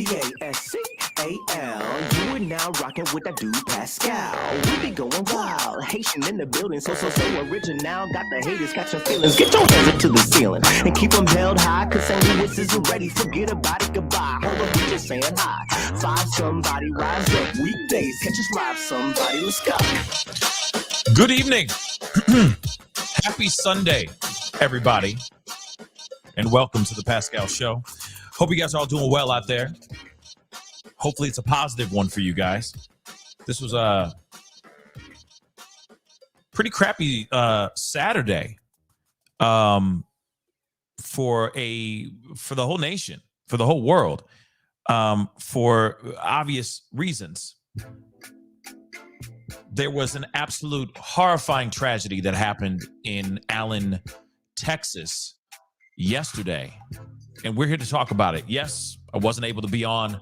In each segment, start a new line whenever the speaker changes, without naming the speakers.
Pascal. You are now rocking with that dude Pascal. We be going wild, Haitian in the building, so original. Got the haters catching feelings. Get your hands up to the ceiling and keep them held high. Cause St. Louis isn't ready. Forget about it, goodbye. Hold up, we just saying hi. Five somebody, rise up. Weekdays, catch us live. Somebody, let's go.
Good evening. Happy Sunday, everybody, and welcome to the Pascal Show. Hope you guys are all doing well out there. Hopefully it's a positive one for you guys. This was a pretty crappy Saturday for the whole nation, for the whole world, for obvious reasons. There was an absolute horrifying tragedy that happened in Allen, Texas yesterday, and we're here to talk about it. Yes, I wasn't able to be on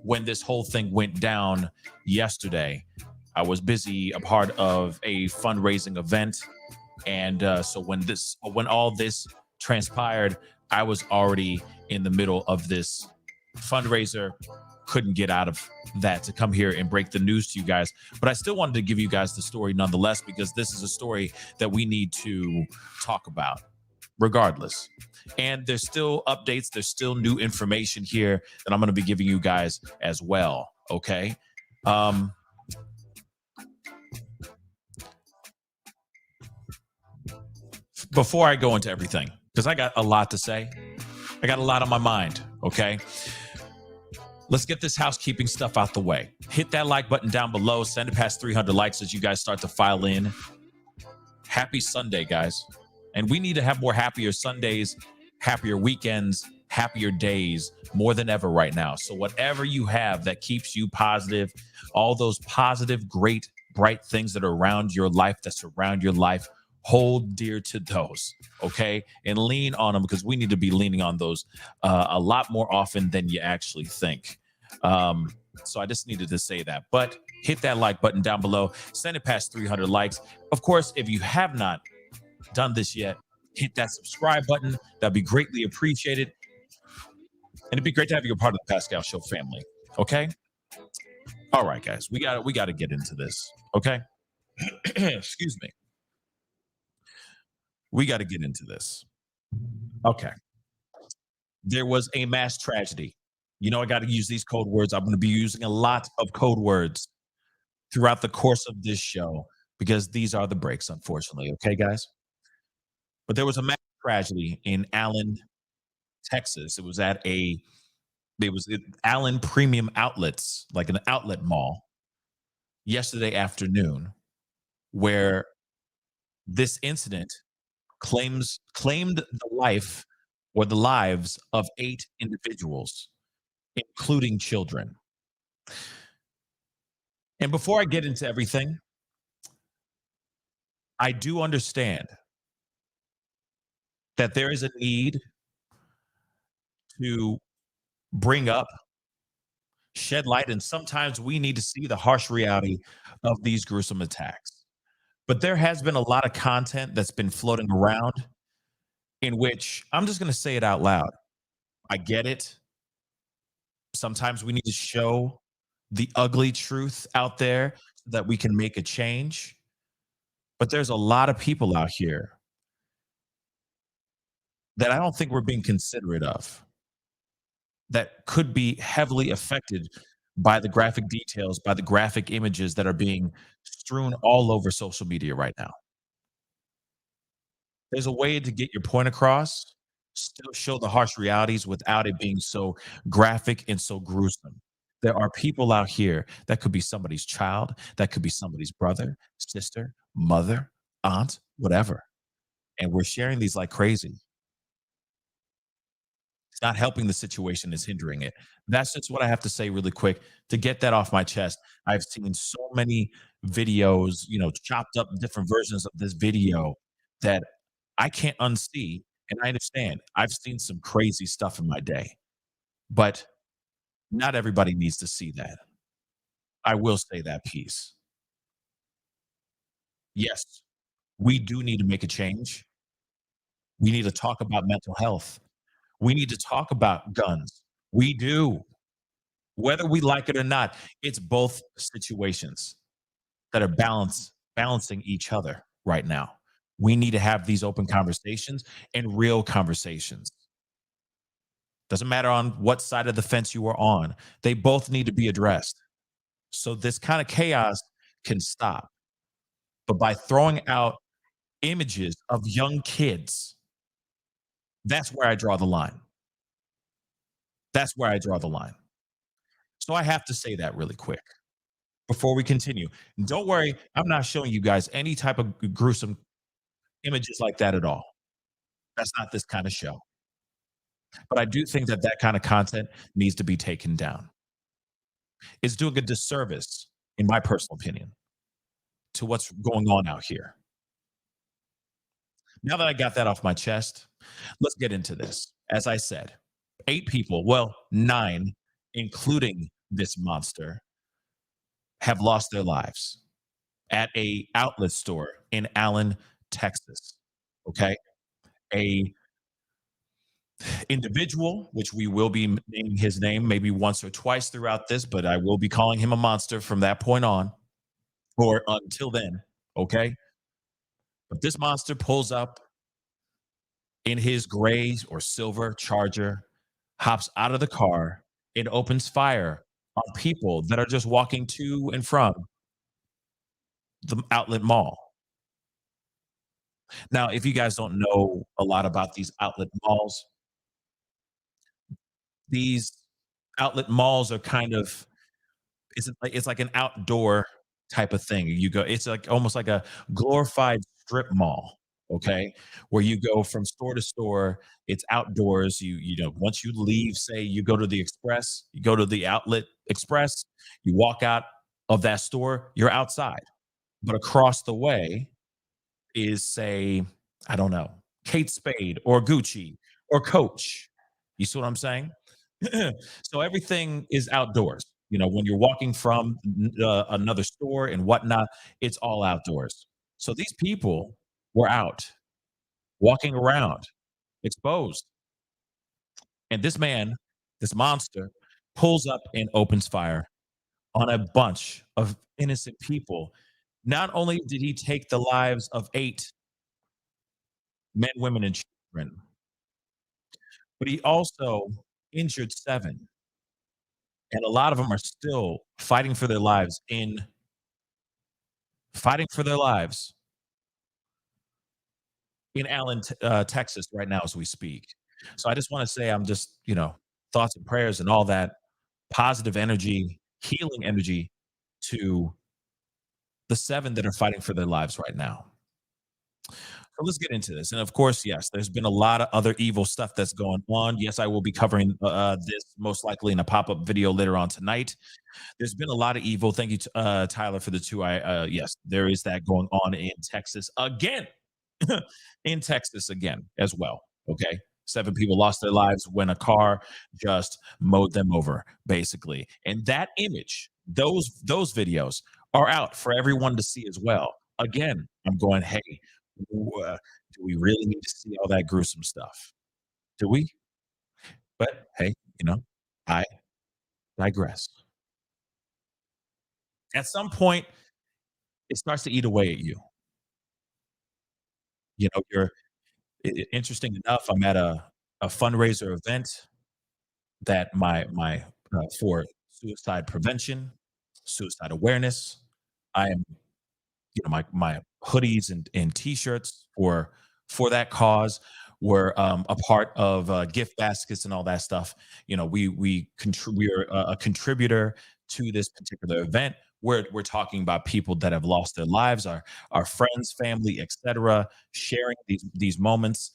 when this whole thing went down yesterday. I was busy, a part of a fundraising event, and so when all this transpired, I was already in the middle of this fundraiser. Couldn't get out of that to come here and break the news to you guys, but I still wanted to give you guys the story nonetheless, because this is a story that we need to talk about regardless. And there's still updates, there's still new information here that I'm going to be giving you guys as well. Okay. Before I go into everything, because I got a lot to say, I got a lot on my mind. Okay. Let's get this housekeeping stuff out the way. Hit that like button down below. Send it past 300 likes as you guys start to file in. Happy Sunday, guys. And we need to have more happier Sundays, happier weekends, happier days, more than ever right now. So whatever you have that keeps you positive, all those positive, great, bright things that are around your life, that surround your life, hold dear to those, okay? And lean on them, because we need to be leaning on those a lot more often than you actually think. So I just needed to say that. But hit that like button down below. Send it past 300 likes. Of course, if you have not done this yet, hit that subscribe button. That'd be greatly appreciated. And it'd be great to have you a part of the Pascal Show family, okay? All right, guys, we got to get into this, okay? Excuse me. We got to get into this. Okay. There was a mass tragedy. You know, I got to use these code words. I'm going to be using a lot of code words throughout the course of this show, because these are the breaks, unfortunately. Okay, guys? But there was a mass tragedy in Allen, Texas. It was at Allen Premium Outlets, like an outlet mall, yesterday afternoon, where this incident claimed the life or the lives of 8 individuals, including children. And before I get into everything, I do understand that there is a need to bring up, shed light, and sometimes we need to see the harsh reality of these gruesome attacks. But there has been a lot of content that's been floating around in which, I'm just going to say it out loud, I get it. Sometimes we need to show the ugly truth out there so that we can make a change. But there's a lot of people out here that I don't think we're being considerate of, that could be heavily affected by the graphic details, by the graphic images that are being strewn all over social media right now. There's a way to get your point across, still show the harsh realities without it being so graphic and so gruesome. There are people out here that could be somebody's child, that could be somebody's brother, sister, mother, aunt, whatever. And we're sharing these like crazy. It's not helping the situation, it's hindering it. That's just what I have to say really quick to get that off my chest. I've seen so many videos, chopped up different versions of this video that I can't unsee. And I understand I've seen some crazy stuff in my day, but not everybody needs to see that. I will say that piece. Yes, we do need to make a change. We need to talk about mental health. We need to talk about guns. We do. Whether we like it or not, it's both situations that are balancing each other right now. We need to have these open conversations and real conversations. Doesn't matter on what side of the fence you are on. They both need to be addressed. So this kind of chaos can stop. But by throwing out images of young kids, that's where I draw the line. That's where I draw the line. So I have to say that really quick before we continue. Don't worry, I'm not showing you guys any type of gruesome images like that at all. That's not this kind of show. But I do think that that kind of content needs to be taken down. It's doing a disservice, in my personal opinion, to what's going on out here. Now that I got that off my chest, let's get into this. As I said, 8 people, well, 9, including this monster, have lost their lives at a outlet store in Allen, Texas. Okay? A individual, which we will be naming his name maybe once or twice throughout this, but I will be calling him a monster from that point on or until then. Okay? But this monster pulls up in his gray or silver Charger, hops out of the car, and opens fire on people that are just walking to and from the outlet mall. Now, if you guys don't know a lot about these outlet malls, these outlet malls are kind of it's like an outdoor type of thing. You go, it's like almost like a glorified strip mall, okay? Where you go from store to store, it's outdoors. Once you leave, say you go to the express, you go to the outlet express, you walk out of that store, you're outside. But across the way is, say, I don't know, Kate Spade or Gucci or Coach. You see what I'm saying? So everything is outdoors. When you're walking from another store and whatnot, it's all outdoors. So these people were out walking around exposed. And this man, this monster, pulls up and opens fire on a bunch of innocent people. Not only did he take the lives of 8 men, women, and children, but he also injured 7. And a lot of them are still fighting for their lives in Allen, Texas right now as we speak. So I just want to say I'm just, thoughts and prayers and all that positive energy, healing energy to the 7 that are fighting for their lives right now. So let's get into this. And of course, yes, there's been a lot of other evil stuff that's going on. Yes, I will be covering this most likely in a pop up video later on tonight. There's been a lot of evil. Thank you, Tyler, for the 2. Yes, there is that going on in Texas again. In Texas again as well. Okay. 7 people lost their lives when a car just mowed them over, basically. And that image, those videos are out for everyone to see as well. Again, I'm going, hey, do we really need to see all that gruesome stuff? Do we? But hey, I digress. At some point, it starts to eat away at you. You're interesting enough. I'm at a fundraiser event that my for suicide prevention, suicide awareness. I am, my hoodies and t-shirts for that cause were a part of gift baskets and all that stuff. We are a contributor to this particular event. We're talking about people that have lost their lives, our friends, family, etc., sharing these moments,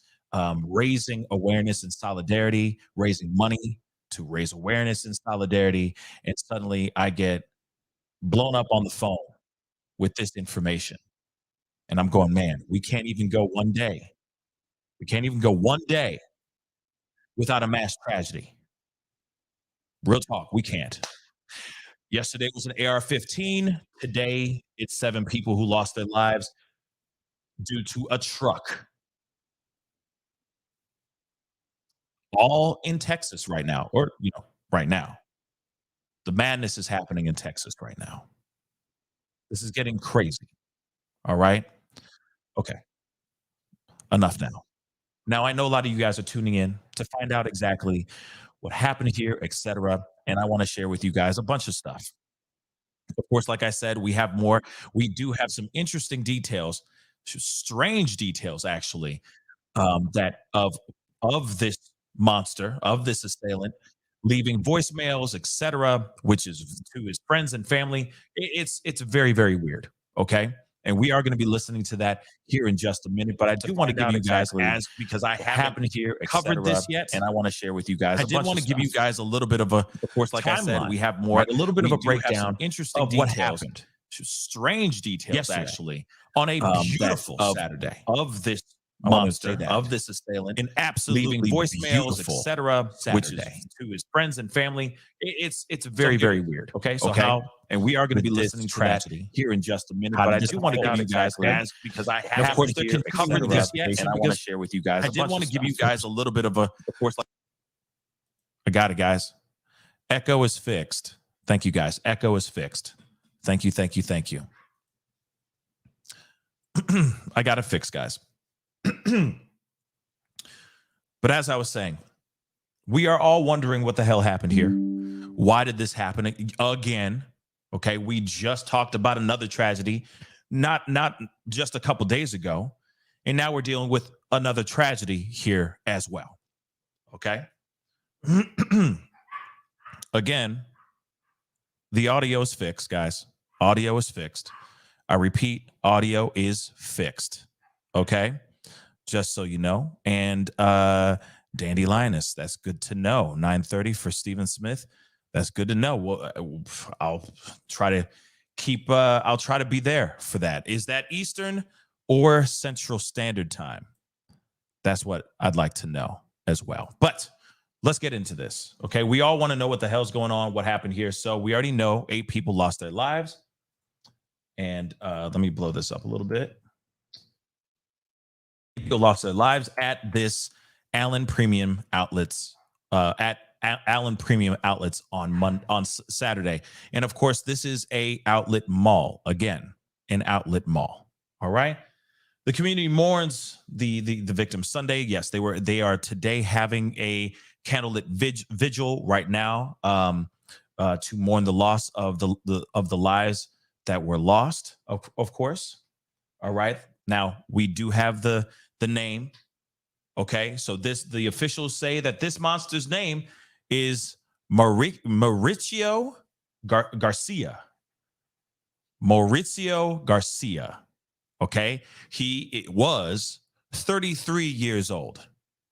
raising awareness and solidarity, raising money to raise awareness and solidarity. And suddenly I get blown up on the phone with this information. And I'm going, man, we can't even go one day. We can't even go one day without a mass tragedy. Real talk, we can't. Yesterday was an AR-15. Today, it's 7 people who lost their lives due to a truck. All in Texas right now, or right now. The madness is happening in Texas right now. This is getting crazy. All right. Okay. Enough now. Now I know a lot of you guys are tuning in to find out exactly what happened here, etc. And I want to share with you guys a bunch of stuff. Of course, like I said, we have more. We do have some interesting details, strange details actually, that of this monster, of this assailant, leaving voicemails, etc., which is to his friends and family. It's very very weird. Okay, and we are going to be listening to that here in just a minute. But I do want to give you guys as because I haven't here covered this yet, and I want to share with you guys. I did want to give you guys a little bit of a, of course, like I said, we have more, a little bit of a breakdown, interesting of what happened, strange details actually on a beautiful Saturday of this monster, of this assailant, an absolutely leaving voicemails, etc., which is to his friends and family. It's very very weird. Okay, so how, and we are going to be listening to tragedy here in just a minute. But I do want to give you guys as because I have, of course, they covered this yet, and I want to share with you guys. I did want to give you guys a little bit of a, of course, like I got it, guys. Echo is fixed. Thank you, guys. Echo is fixed. Thank you, thank you, thank you. I got it fixed, guys. But as I was saying, we are all wondering what the hell happened here. Why did this happen again? Okay, we just talked about another tragedy, not just a couple days ago, and now we're dealing with another tragedy here as well. Okay. Again, the audio is fixed, guys. Audio is fixed. I repeat, audio is fixed. Okay. Just so you know. And Dandy Linus, that's good to know. 9:30 for Stephen Smith. That's good to know. Well, I'll try to keep I'll try to be there for that. Is that Eastern or Central Standard Time? That's what I'd like to know as well. But let's get into this. Okay. We all want to know what the hell's going on, what happened here. So we already know 8 people lost their lives. And let me blow this up a little bit. People lost their lives at this Allen Premium Outlets at Allen Premium Outlets on Saturday, and of course, this is a outlet mall again, an outlet mall. All right, the community mourns the victims Sunday. Yes, they are today having a candlelit vigil right now to mourn the loss of the lives that were lost. Of course, all right. Now we do have the name. Okay, so the officials say that this monster's name is Mauricio Garcia. Mauricio Garcia. Okay, he was 33 years old.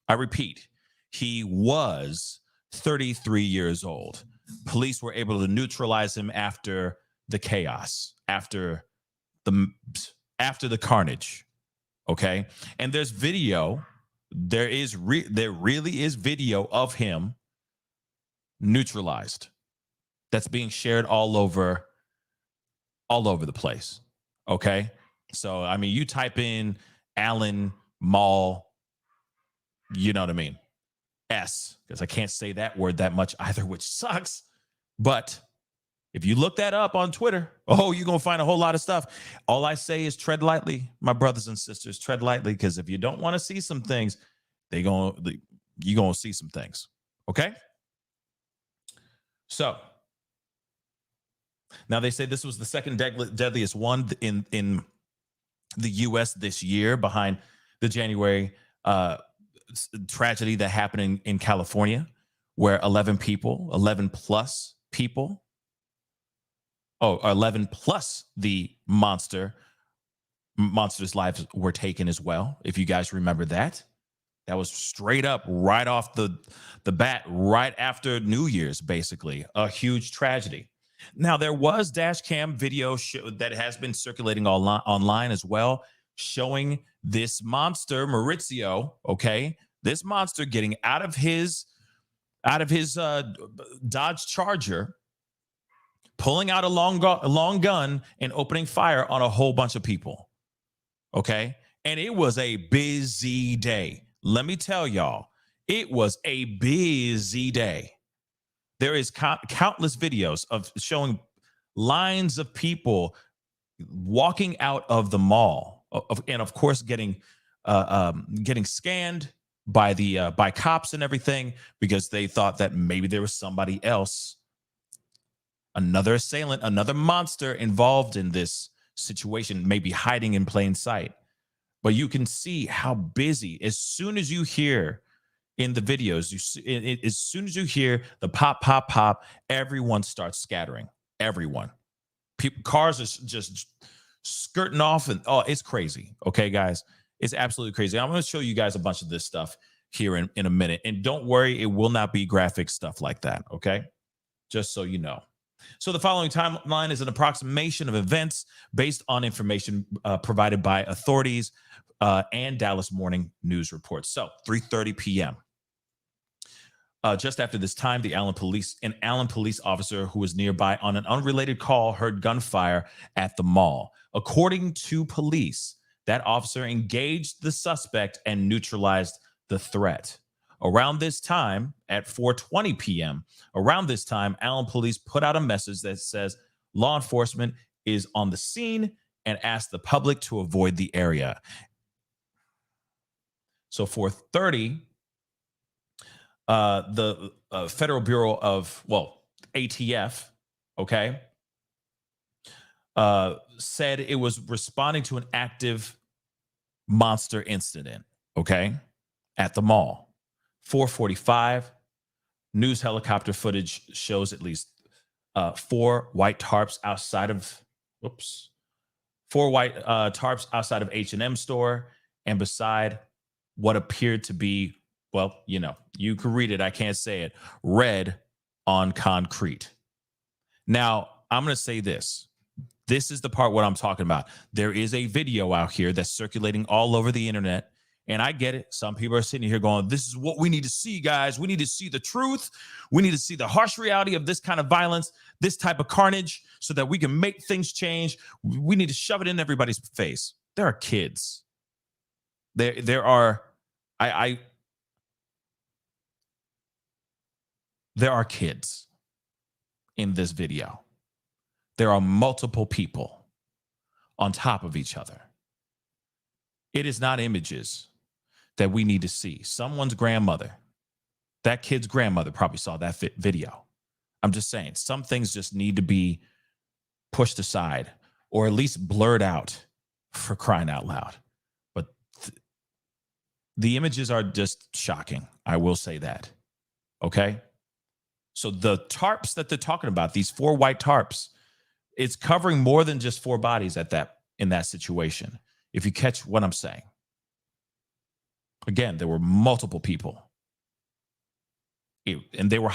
I repeat, he was 33 years old. Police were able to neutralize him after the chaos, after the carnage. Okay, and there's video. There really is video of him neutralized. That's being shared all over the place. Okay, so I mean, you type in Allen Mall, you know what I mean? Because I can't say that word that much either, which sucks. But if you look that up on Twitter, you're going to find a whole lot of stuff. All I say is tread lightly, my brothers and sisters, tread lightly, because if you don't want to see some things, you're going to see some things. Okay? So, now they say this was the second deadliest one in the U.S. this year, behind the January tragedy that happened in California, where 11 plus people, 11 plus the monster's lives were taken as well. If you guys remember that was straight up right off the bat, right after New Year's, basically a huge tragedy. Now there was dash cam video that has been circulating online as well, showing this monster Mauricio. Okay, this monster getting out of his Dodge Charger, pulling out a long gun and opening fire on a whole bunch of people. Okay. And it was a busy day. Let me tell y'all, it was a busy day. There is countless videos of showing lines of people walking out of the mall, and of course getting scanned by the by cops and everything, because they thought that maybe there was somebody else, another assailant, another monster involved in this situation, maybe hiding in plain sight. But you can see how busy, as soon as you hear in the videos, as soon as you hear the pop, pop, pop, everyone starts scattering. Everyone. People, cars are just skirting off, and it's crazy. Okay, guys, it's absolutely crazy. I'm going to show you guys a bunch of this stuff here in a minute, and don't worry, it will not be graphic stuff like that. Okay, just so you know. So the following timeline is an approximation of events based on information provided by authorities and Dallas Morning News reports. So 3:30 p.m. Just after this time, an Allen police officer who was nearby on an unrelated call heard gunfire at the mall. According to police, that officer engaged the suspect and neutralized the threat. Around this time, at 4:20 p.m., Allen police put out a message that says law enforcement is on the scene and asked the public to avoid the area. So 4:30, the Federal Bureau of, ATF, okay, said it was responding to an active monster incident, okay, at the mall. 4:45, news helicopter footage shows at least four white tarps outside of H&M store and beside what appeared to be, you can read it, I can't say it, red on concrete. Now, I'm going to say this. This is the part what I'm talking about. There is a video out here that's circulating all over the internet. And I get it. Some people are sitting here going, this is what we need to see, guys. We need to see the truth. We need to see the harsh reality of this kind of violence, this type of carnage, so that we can make things change. We need to shove it in everybody's face. There are kids. There are kids in this video. There are multiple people on top of each other. It is not images that we need to see. Someone's grandmother, that kid's grandmother probably saw that video. I'm just saying, some things just need to be pushed aside or at least blurred out, for crying out loud. But the images are just shocking. I will say that. Okay? So the tarps that they're talking about, these four white tarps, it's covering more than just four bodies in that situation, if you catch what I'm saying. Again, there were multiple people. And they were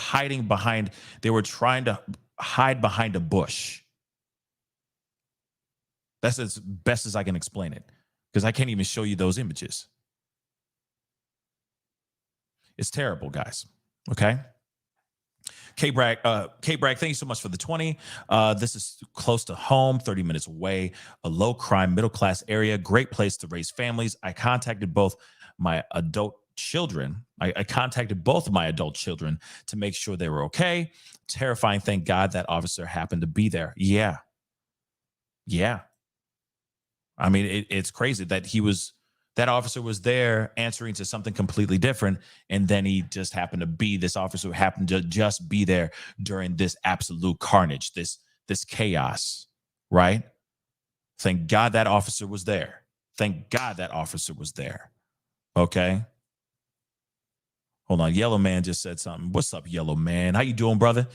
they were trying to hide behind a bush. That's as best as I can explain it, because I can't even show you those images. It's terrible, guys. Okay? K-Bragg, thank you so much for the 20. This is close to home, 30 minutes away, a low-crime, middle-class area, great place to raise families. I contacted both my adult children. I contacted both of my adult children to make sure they were okay. Terrifying. Thank God that officer happened to be there. Yeah. I mean, it's crazy that that officer was there answering to something completely different. And then this officer happened to just be there during this absolute carnage, this chaos, right? Thank God that officer was there. Okay. Hold on. Yellow Man just said something. What's up, Yellow Man? How you doing, brother?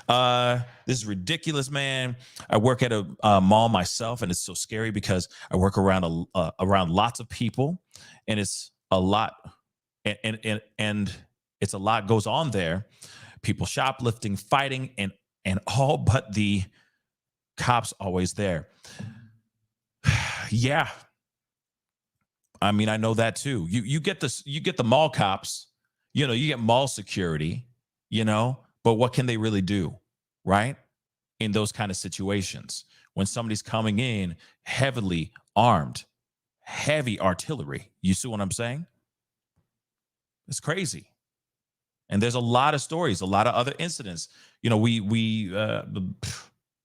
This is ridiculous, man. I work at a mall myself, and it's so scary because I work around lots of people, and it's a lot, and it's a lot goes on there. People shoplifting, fighting, and all but the cops always there. Yeah. I mean, I know that too. You get the mall cops. You get mall security, but what can they really do, right? In those kind of situations, when somebody's coming in heavily armed, heavy artillery, you see what I'm saying? It's crazy. And there's a lot of stories, a lot of other incidents. You know, we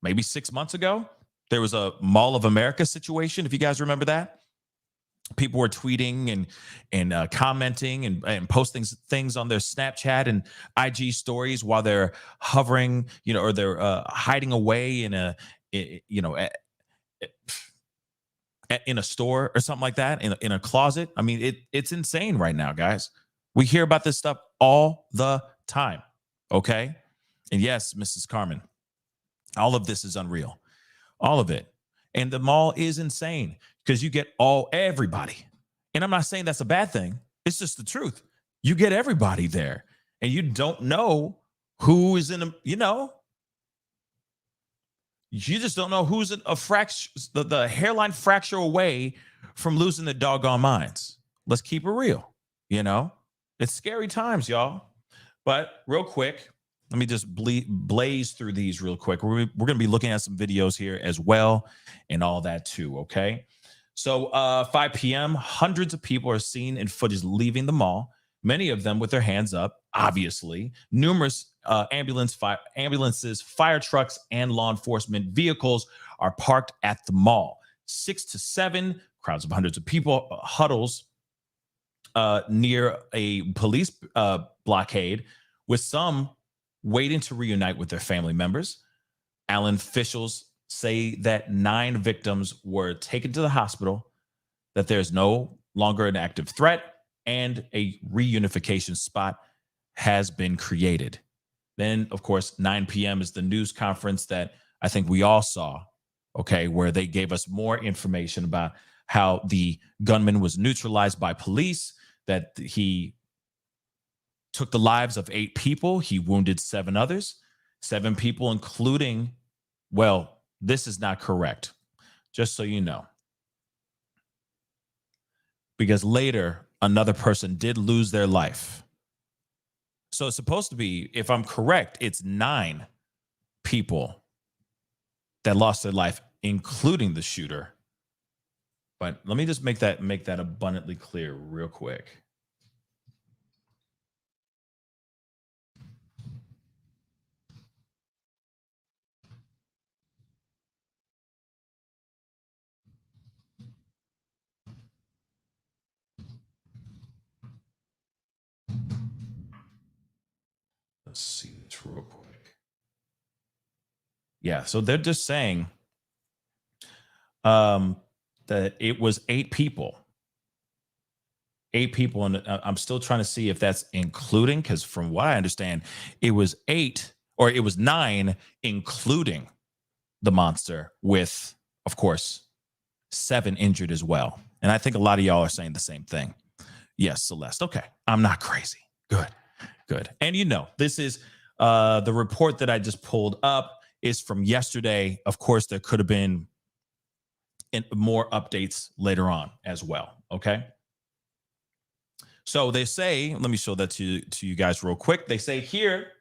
maybe 6 months ago, there was a Mall of America situation. If you guys remember that, people were tweeting and commenting and posting things on their Snapchat and IG stories while they're hovering, you know, or they're hiding away in a, you know, in a store or something like that, in a closet. I mean, it's insane right now, guys. We hear about this stuff all the time. Okay. And yes, Mrs. Carmen, all of this is unreal. All of it. And the mall is insane because you get everybody. And I'm not saying that's a bad thing. It's just the truth. You get everybody there and you don't know who is in a, you know, you just don't know who's a fracture, the hairline fracture away from losing their doggone minds. Let's keep it real. You know, it's scary times, y'all. But real quick, let me just blaze through these real quick. We're going to be looking at some videos here as well and all that too, okay? So 5 p.m., hundreds of people are seen in footage leaving the mall, many of them with their hands up, obviously. Numerous ambulances, fire trucks, and law enforcement vehicles are parked at the mall. 6 to 7, crowds of hundreds of people huddles near a police blockade, with some waiting to reunite with their family members. Allen officials say that 9 victims were taken to the hospital, that there's no longer an active threat, and a reunification spot has been created. Then, of course, 9 p.m. is the news conference that I think we all saw, okay, where they gave us more information about how the gunman was neutralized by police, that he took the lives of 8 people. He wounded 7 others, 7 people, including, well, this is not correct, just so you know. Because later, another person did lose their life. So it's supposed to be, if I'm correct, it's 9 people that lost their life, including the shooter. But let me just make that abundantly clear real quick. Let's see this real quick. Yeah, so they're just saying that it was 8 people. 8 people, and I'm still trying to see if that's including, because from what I understand, it was 8, or it was 9, including the monster, with, of course, 7 injured as well. And I think a lot of y'all are saying the same thing. Yes, Celeste. Okay, I'm not crazy. Good. And you know, this is the report that I just pulled up is from yesterday. Of course, there could have been more updates later on as well. Okay. So they say, let me show that to you guys real quick. They say here,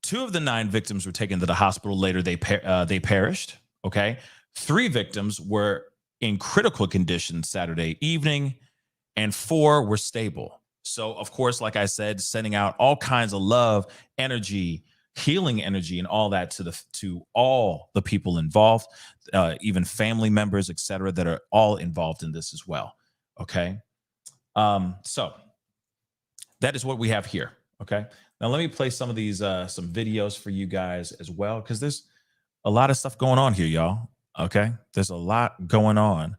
2 of the 9 victims were taken to the hospital. Later, they perished. Okay. 3 victims were in critical condition Saturday evening, and 4 were stable. So, of course, like I said, sending out all kinds of love, energy, healing energy, and all that to all the people involved, even family members, etc., that are all involved in this as well. Okay. So that is what we have here. Okay. Now let me play some of these some videos for you guys as well, because there's a lot of stuff going on here, y'all. Okay. There's a lot going on.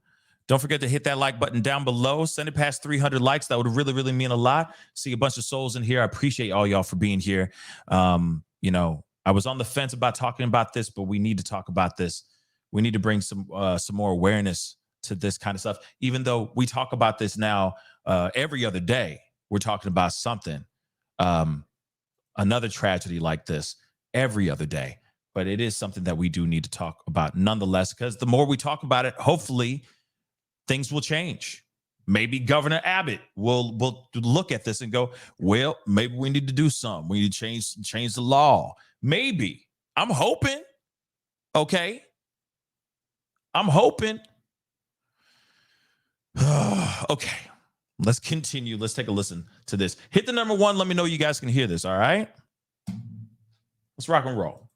Don't forget to hit that like button down below. Send it past 300 likes. That would really, really mean a lot. See a bunch of souls in here. I appreciate all y'all for being here. You know, I was on the fence about talking about this, but we need to talk about this. We need to bring some more awareness to this kind of stuff. Even though we talk about this now every other day, we're talking about something, another tragedy like this every other day. But it is something that we do need to talk about nonetheless, because the more we talk about it, hopefully things will change. Maybe Governor Abbott will look at this and go, well, maybe we need to do something. We need to change the law. Maybe. I'm hoping. Okay. I'm hoping. Okay. Let's continue. Let's take a listen to this. Hit the number 1. Let me know you guys can hear this. All right. Let's rock and roll.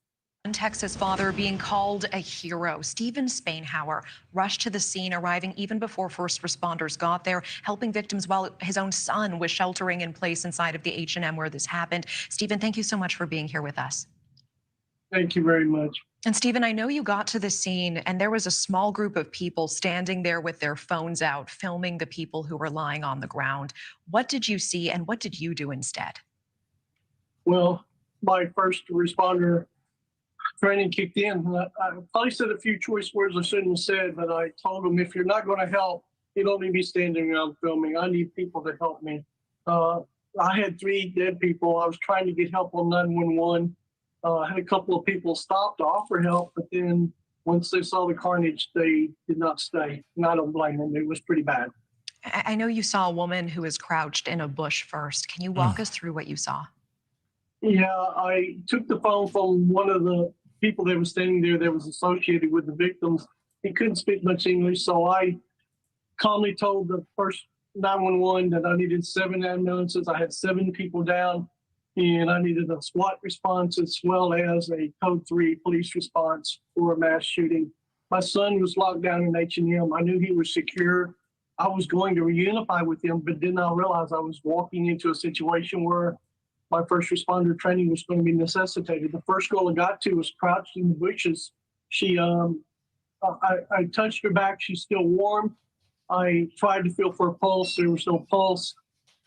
Texas father being called a hero. Stephen Spainhauer rushed to the scene, arriving even before first responders got there, helping victims while his own son was sheltering in place inside of the H&M where this happened. Stephen, thank you so much for being here with us.
Thank you very much.
And Stephen, I know you got to the scene and there was a small group of people standing there with their phones out, filming the people who were lying on the ground. What did you see and what did you do instead?
Well, my first responder training kicked in. I probably said a few choice words I shouldn't have said, but I told them, if you're not going to help, you don't need to be standing around filming. I need people to help me. I had 3 dead people. I was trying to get help on 911. I had a couple of people stop to offer help, but then once they saw the carnage, they did not stay. And I don't blame them. It was pretty bad.
I know you saw a woman who was crouched in a bush first. Can you walk us through what you saw?
Yeah, I took the phone from one of the people that was standing there that was associated with the victims. He couldn't speak much English, so I calmly told the first 911 that I needed 7 ambulances. I had 7 people down, and I needed a SWAT response as well as a Code 3 police response for a mass shooting. My son was locked down in H&M. I knew he was secure. I was going to reunify with him, but did not realize I was walking into a situation where my first responder training was going to be necessitated. The first girl I got to was crouched in the bushes. She, I touched her back. She's still warm. I tried to feel for a pulse. There was no pulse.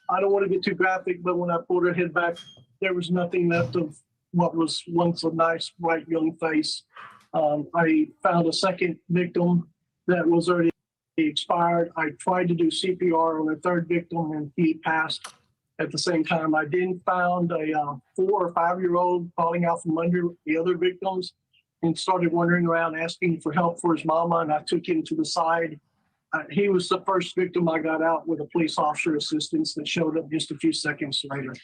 I don't want to get too graphic, but when I pulled her head back, there was nothing left of what was once a nice, bright young face. I found a second victim that was already expired. I tried to do CPR on a third victim, and he passed. At the same time, I then found a 4 or 5-year-old falling out from under the other victims and started wandering around asking for help for his mama, and I took him to the side. He was the first victim I got out with a police officer assistance that showed up just a few seconds later.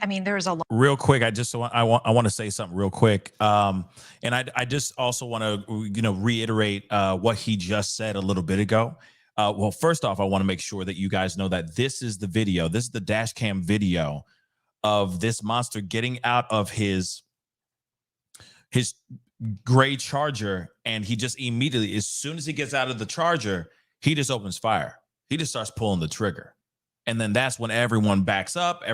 I mean, there's a lot.
Real quick, I want to say something real quick, and I just also want to reiterate what he just said a little bit ago. Well, first off, I want to make sure that you guys know that this is the video. This is the dash cam video of this monster getting out of his gray Charger, and he just immediately, as soon as he gets out of the Charger, he just opens fire. He just starts pulling the trigger. And then that's when everyone backs up.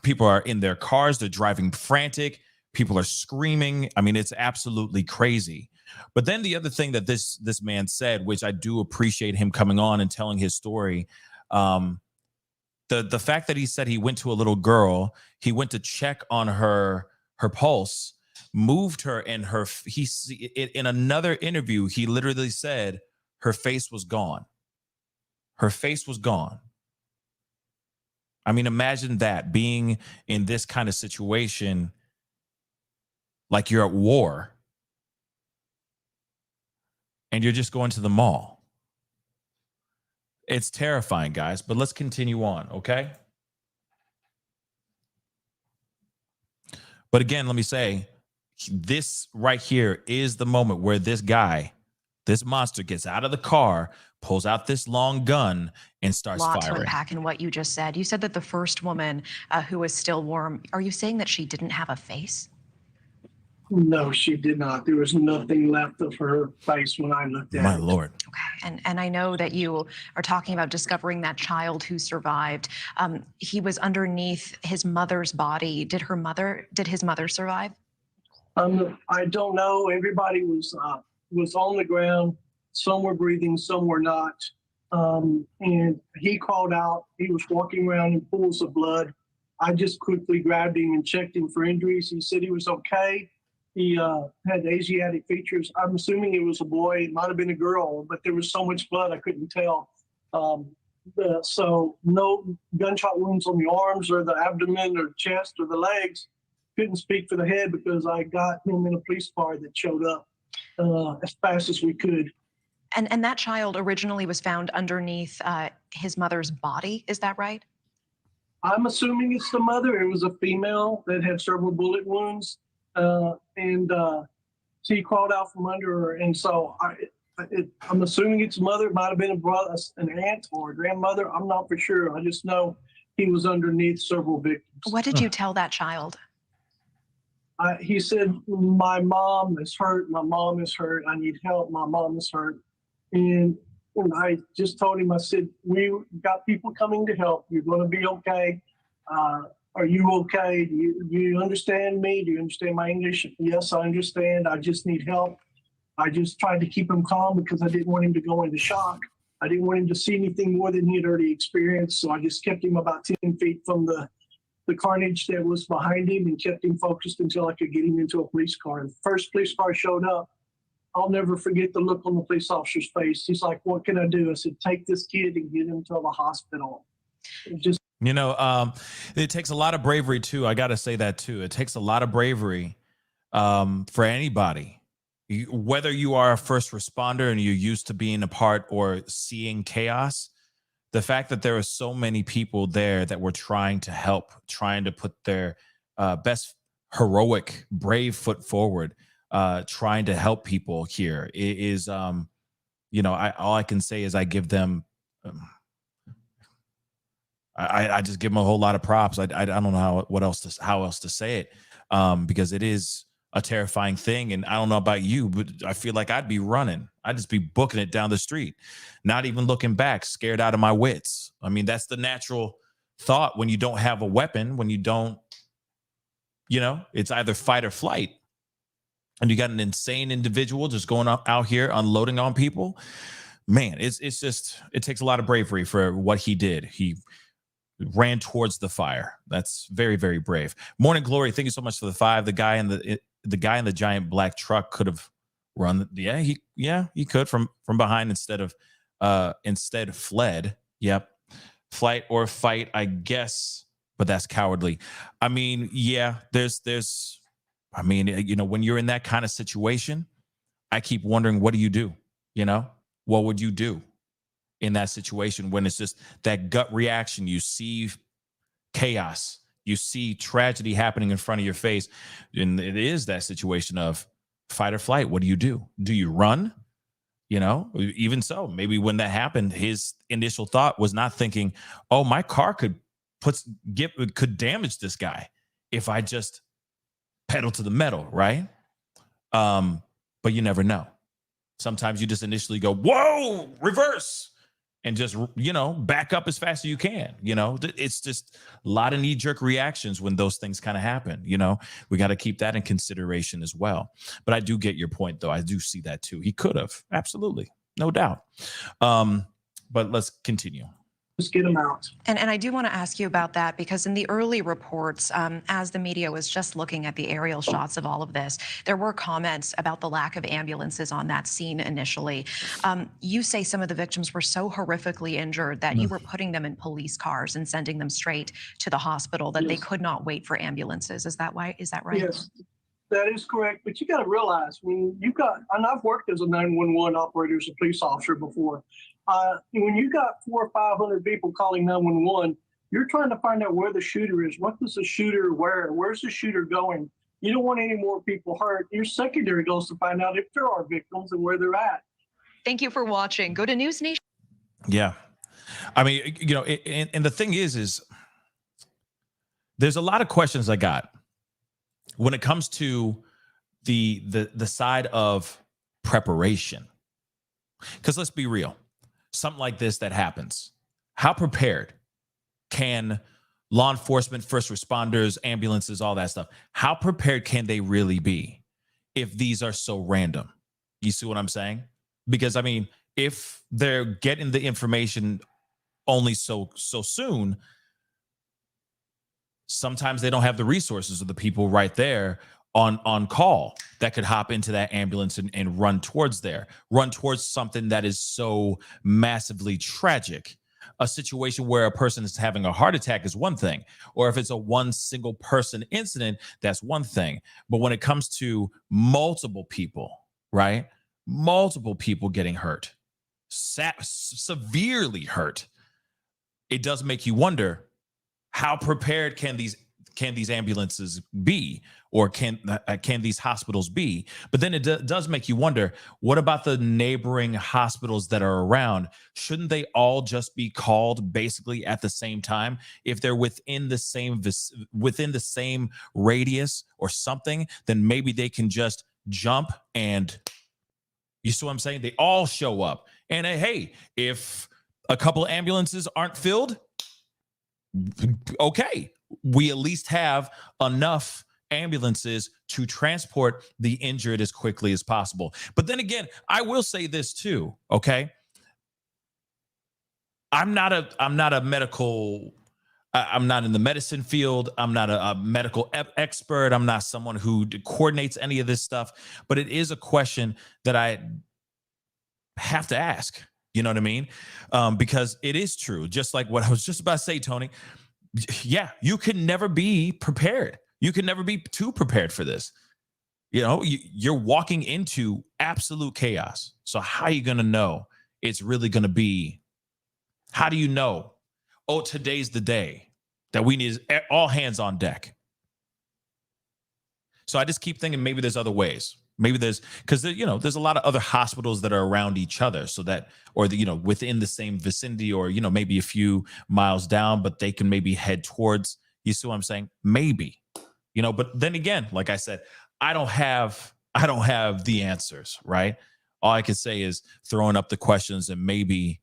People are in their cars. They're driving frantic. People are screaming. I mean, it's absolutely crazy. But then the other thing that this man said, which I do appreciate him coming on and telling his story, the fact that he said he went to a little girl, he went to check on her pulse, moved her, and in another interview, he literally said her face was gone. Her face was gone. I mean, imagine that, being in this kind of situation, like you're at war and you're just going to the mall. It's terrifying, guys, but let's continue on, okay? But again, let me say, this right here is the moment where this monster gets out of the car, pulls out this long gun, and starts firing.
To unpack in what you just said. You said that the first woman who was still warm, are you saying that she didn't have a face?
No, she did not. There was nothing left of her face when I looked at it.
My Lord.
Okay, and I know that you are talking about discovering that child who survived. He was underneath his mother's body. Did his mother survive?
I don't know. Everybody was on the ground. Some were breathing, some were not. And he crawled out. He was walking around in pools of blood. I just quickly grabbed him and checked him for injuries. He said he was okay. He had Asiatic features. I'm assuming it was a boy. It might have been a girl, but there was so much blood I couldn't tell. So no gunshot wounds on the arms or the abdomen or chest or the legs. Couldn't speak for the head because I got him in a police car that showed up as fast as we could.
And that child originally was found underneath his mother's body. Is that right?
I'm assuming it's the mother. It was a female that had several bullet wounds. And she crawled out from under her. And so I'm assuming it's a mother. It might have been a brother, an aunt, or a grandmother. I'm not for sure. I just know he was underneath several victims.
What did you tell that child?
He said, my mom is hurt. My mom is hurt. I need help. My mom is hurt. And I just told him, I said, we got people coming to help. You're going to be okay. Are you okay? Do you understand me? Do you understand my English? Yes, I understand. I just need help. I just tried to keep him calm because I didn't want him to go into shock. I didn't want him to see anything more than he had already experienced. So I just kept him about 10 feet from the carnage that was behind him and kept him focused until I could get him into a police car. And the first police car showed up. I'll never forget the look on the police officer's face. He's like, what can I do? I said, take this kid and get him to the hospital. Just,
you know, it takes a lot of bravery too. I got to say that too. It takes a lot of bravery for anybody, whether you are a first responder and you're used to being a part or seeing chaos. The fact that there are so many people there that were trying to help, trying to put their best heroic, brave foot forward, trying to help people here is, you know, all I can say is I give them, I just give them a whole lot of props. I don't know how else to say it, because it is a terrifying thing. And I don't know about you, but I feel like I'd be running. I'd just be booking it down the street, not even looking back, scared out of my wits. I mean, that's the natural thought when you don't have a weapon, when you don't, you know, it's either fight or flight. And you got an insane individual just going out here unloading on people. Man, it's just, it takes a lot of bravery for what he did. He ran towards the fire. That's very, very brave. Morning Glory, thank you so much for the 5. The guy in the giant black truck could have run. He could from behind instead fled. Yep. Flight or fight, I guess, but that's cowardly. I mean, yeah, I mean, you know, when you're in that kind of situation, I keep wondering, what do you do? You know, what would you do in that situation when it's just that gut reaction? You see chaos, you see tragedy happening in front of your face, and it is that situation of fight or flight. What do you do? Do you run? You know, even so, maybe when that happened, his initial thought was not thinking, oh, my car could damage this guy if I just pedal to the metal, right? But you never know. Sometimes you just initially go, whoa, reverse, and just, you know, back up as fast as you can. You know, it's just a lot of knee-jerk reactions when those things kind of happen. You know, we got to keep that in consideration as well. But I do get your point, though. I do see that too. He could have, absolutely, no doubt. But let's continue.
just get them out.
And I do want to ask you about that, because in the early reports, as the media was just looking at the aerial shots of all of this, there were comments about the lack of ambulances on that scene initially. You say some of the victims were so horrifically injured that you were putting them in police cars and sending them straight to the hospital, that they could not wait for ambulances. Is that right?
Yes, that is correct. But you got to realize, when you've got, and I've worked as a 911 operator, as a police officer before, when you got 400 or 500 people calling 911, you're trying to find out where the shooter is. What does the shooter wear? Where's the shooter going? You don't want any more people hurt. Your secondary goes to find out if there are victims and where they're at.
Thank you for watching. Go to News Nation.
Yeah. I mean, you know, and the thing is there's a lot of questions I got when it comes to the side of preparation. Because let's be real, something like this that happens, how prepared can law enforcement, first responders, ambulances, all that stuff, how prepared can they really be if these are so random? You see what I'm saying? Because, I mean, if they're getting the information only so soon, sometimes they don't have the resources of the people right there on call that could hop into that ambulance and run towards something that is so massively tragic. A situation where a person is having a heart attack is one thing, or if it's a one single person incident, that's one thing. But when it comes to multiple people, right? Multiple people getting hurt, severely hurt, it does make you wonder, how prepared can these ambulances be, or can these hospitals be? But then it does make you wonder, what about the neighboring hospitals that are around? Shouldn't they all just be called basically at the same time? If they're within the same radius or something, then maybe they can just jump and, you see what I'm saying? They all show up. And hey, if a couple of ambulances aren't filled, okay, we at least have enough ambulances to transport the injured as quickly as possible. But then again, I will say this too, okay? I'm not a medical, I'm not in the medicine field. I'm not a medical expert. I'm not someone who coordinates any of this stuff, but it is a question that I have to ask. You know what I mean? Because it is true. Just like what I was just about to say, Tony. Yeah, you can never be prepared. You can never be too prepared for this. You know, you're walking into absolute chaos. So how are you going to know it's really going to be? How do you know? Oh, today's the day that we need all hands on deck. So I just keep thinking maybe there's other ways. Maybe there's, because there's a lot of other hospitals that are around each other, so that, or within the same vicinity, or maybe a few miles down, but they can maybe head towards. You see what I'm saying? Maybe, But then again, like I said, I don't have the answers, right? All I can say is throwing up the questions, and maybe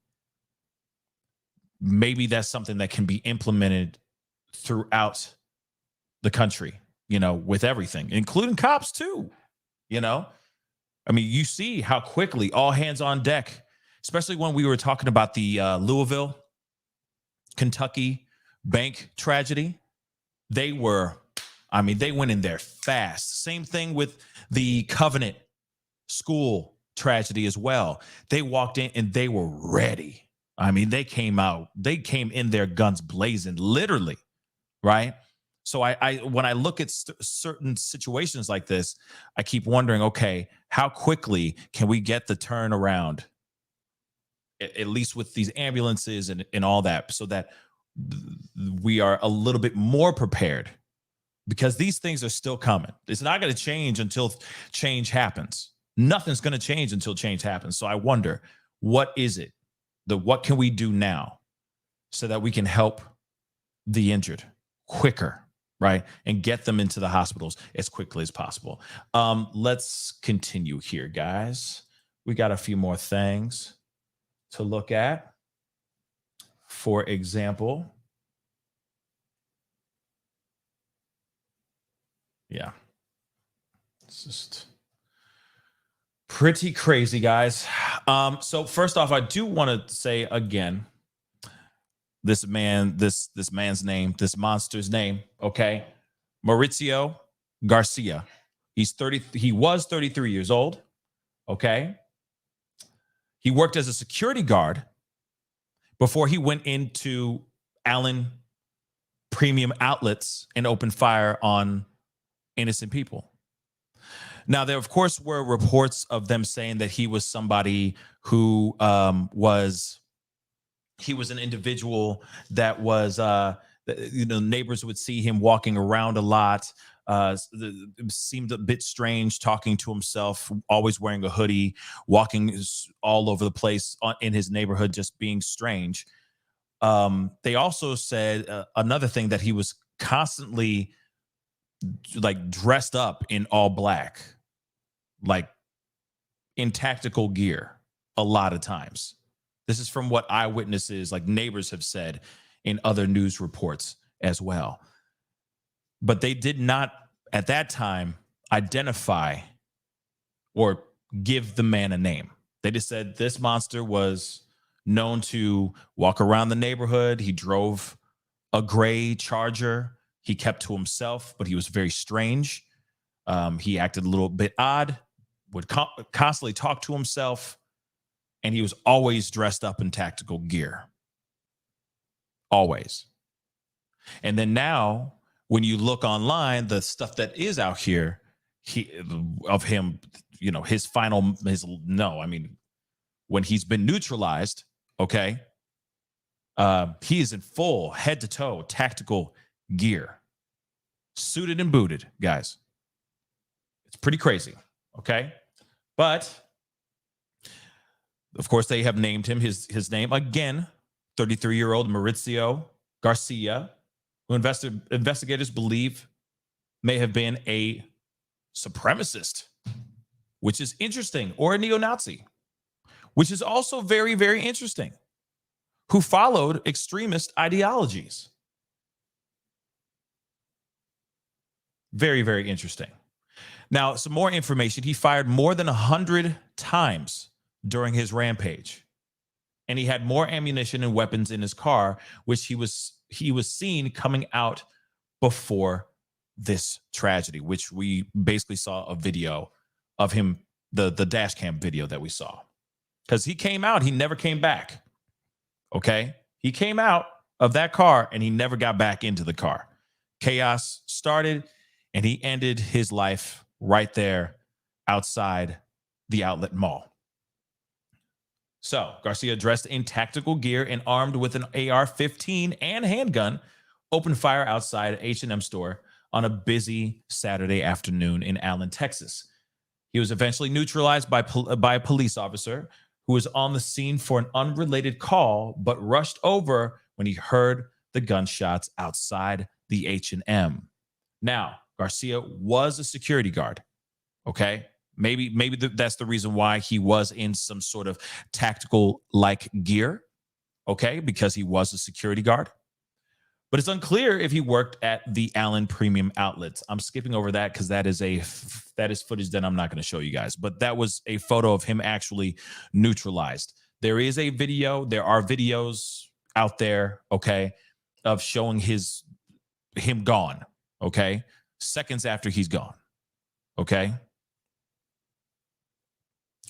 that's something that can be implemented throughout the country, with everything, including cops too. I mean, you see how quickly all hands on deck, especially when we were talking about the Louisville, Kentucky bank tragedy. They went in there fast. Same thing with the Covenant school tragedy as well. They walked in and they were ready. I mean, they came in there guns blazing, literally, right? So I when I look at certain situations like this, I keep wondering, okay, how quickly can we get the turnaround, at least with these ambulances and all that, so that we are a little bit more prepared, because these things are still coming. It's not going to change until change happens. Nothing's going to change until change happens. So I wonder, what is it? What can we do now so that we can help the injured quicker? Right, and get them into the hospitals as quickly as possible. Let's continue here, guys. We got a few more things to look at. For example, yeah, it's just pretty crazy, guys. So first off, I do want to say again, this man's name, this monster's name, okay? Mauricio Garcia. He was 33 years old, okay? He worked as a security guard before he went into Allen Premium Outlets and opened fire on innocent people. Now, there, of course, were reports of them saying that he was somebody who was an individual that was, neighbors would see him walking around a lot. It seemed a bit strange, talking to himself, always wearing a hoodie, walking all over the place in his neighborhood, just being strange. They also said another thing, that he was constantly like dressed up in all black, like in tactical gear a lot of times. This is from what eyewitnesses, like neighbors, have said in other news reports as well. But they did not, at that time, identify or give the man a name. They just said this monster was known to walk around the neighborhood. He drove a gray Charger. He kept to himself, but he was very strange. He acted a little bit odd, would constantly talk to himself. And he was always dressed up in tactical gear. Always. And then now, when you look online, the stuff that is out here of him, when he's been neutralized, okay, he is in full head to toe tactical gear. suited and booted, guys. It's pretty crazy, okay? But, of course, they have named him his name again, 33-year-old Mauricio Garcia, who investigators believe may have been a supremacist, which is interesting, or a neo-Nazi, which is also very, very interesting, who followed extremist ideologies. Very, very interesting. Now, some more information. He fired more than 100 times during his rampage, and he had more ammunition and weapons in his car, which he was seen coming out before this tragedy, which we basically saw a video of him, the dash cam video that we saw. Because he came out, he never came back. Okay? He came out of that car and he never got back into the car. Chaos started and he ended his life right there outside the outlet mall. So Garcia, dressed in tactical gear and armed with an AR-15 and handgun, opened fire outside an H&M store on a busy Saturday afternoon in Allen, Texas. He was eventually neutralized by a police officer who was on the scene for an unrelated call, but rushed over when he heard the gunshots outside the H&M. Now, Garcia was a security guard, okay? Maybe that's the reason why he was in some sort of tactical-like gear, okay? Because he was a security guard. But it's unclear if he worked at the Allen Premium Outlets. I'm skipping over that because that is footage that I'm not going to show you guys. But that was a photo of him actually neutralized. There is a video. There are videos out there, okay, of showing him gone, okay, seconds after he's gone, okay.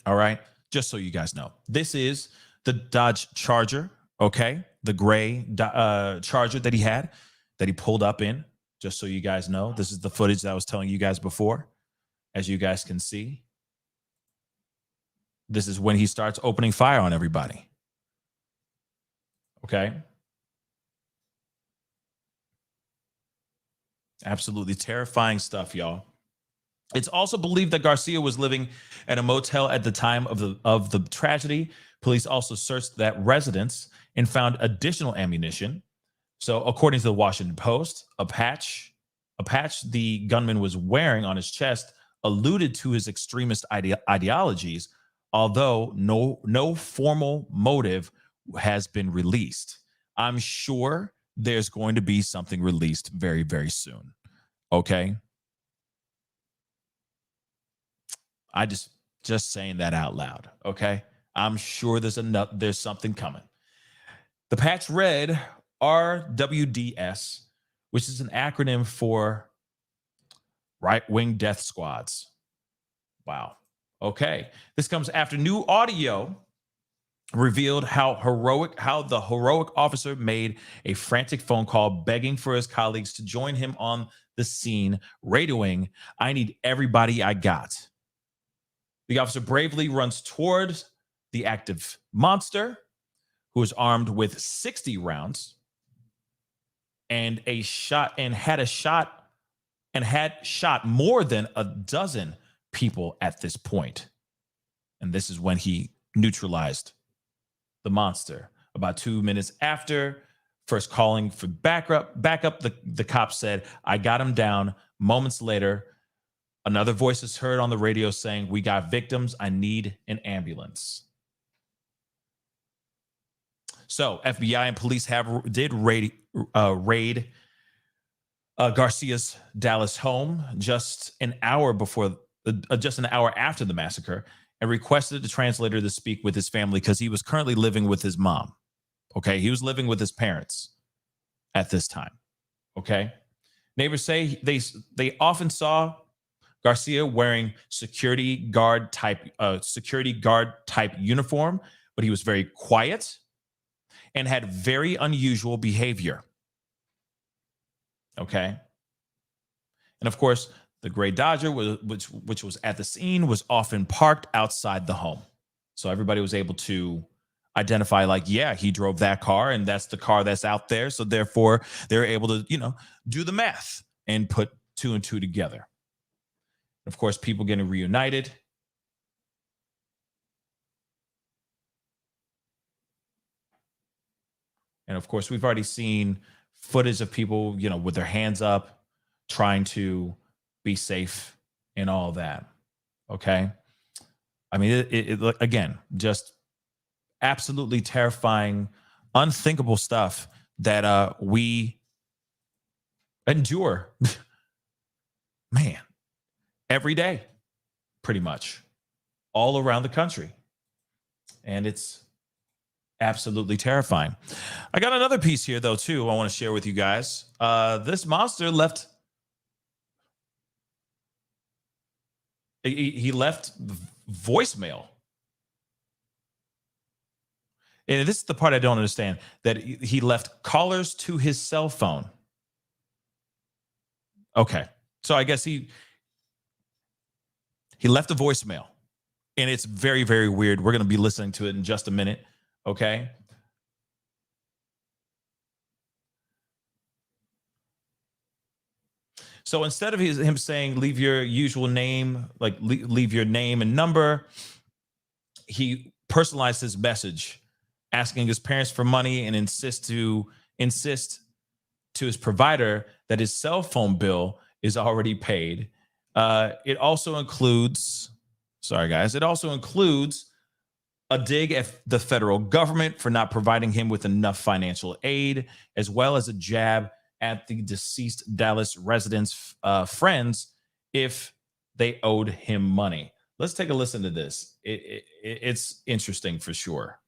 All right, just so you guys know, this is the Dodge Charger, okay, the gray Charger that he pulled up in, just so you guys know. This is the footage that I was telling you guys before. As you guys can see, this is when he starts opening fire on everybody. Okay. Absolutely terrifying stuff, y'all. It's also believed that Garcia was living at a motel at the time of the tragedy. Police also searched that residence and found additional ammunition. So, according to the Washington Post, a patch the gunman was wearing on his chest alluded to his extremist ideologies, although no formal motive has been released. I'm sure there's going to be something released very, very soon. Okay. I just saying that out loud. Okay. I'm sure there's something coming. The patch read RWDS, which is an acronym for right-wing death squads. Wow. Okay. This comes after new audio revealed how the heroic officer made a frantic phone call begging for his colleagues to join him on the scene, radioing, "I need everybody I got." The officer bravely runs toward the active monster, who is armed with 60 rounds and had shot more than a dozen people at this point. And this is when he neutralized the monster. About 2 minutes after first calling for backup, the cop said, "I got him down." Moments later, another voice is heard on the radio saying, "We got victims. I need an ambulance." So FBI and police did raid Garcia's Dallas home just an hour after the massacre, and requested a translator to speak with his family because he was currently living with his mom. Okay, he was living with his parents at this time. Okay, neighbors say they often saw Garcia wearing security guard type uniform, but he was very quiet and had very unusual behavior. Okay. And of course, the gray Dodger, which was at the scene, was often parked outside the home. So everybody was able to identify, like, yeah, he drove that car and that's the car that's out there. So therefore, they're able to, do the math. and put two and two together. Of course, people getting reunited. And of course, we've already seen footage of people, with their hands up, trying to be safe and all that. Okay. I mean, it again, just absolutely terrifying, unthinkable stuff that we endure, man, every day, pretty much, all around the country. And it's absolutely terrifying. I got another piece here, though, too, I want to share with you guys. This monster left. He left voicemail. And this is the part I don't understand, that he left callers to his cell phone. Okay. So I guess he left a voicemail, and it's very, very weird. We're going to be listening to it in just a minute. Okay. So instead of him saying, leave your usual name, like leave your name and number, he personalized his message, asking his parents for money and insist to his provider that his cell phone bill is already paid. It also includes a dig at the federal government for not providing him with enough financial aid, as well as a jab at the deceased Dallas residents' friends if they owed him money. Let's take a listen to this. It's interesting for sure.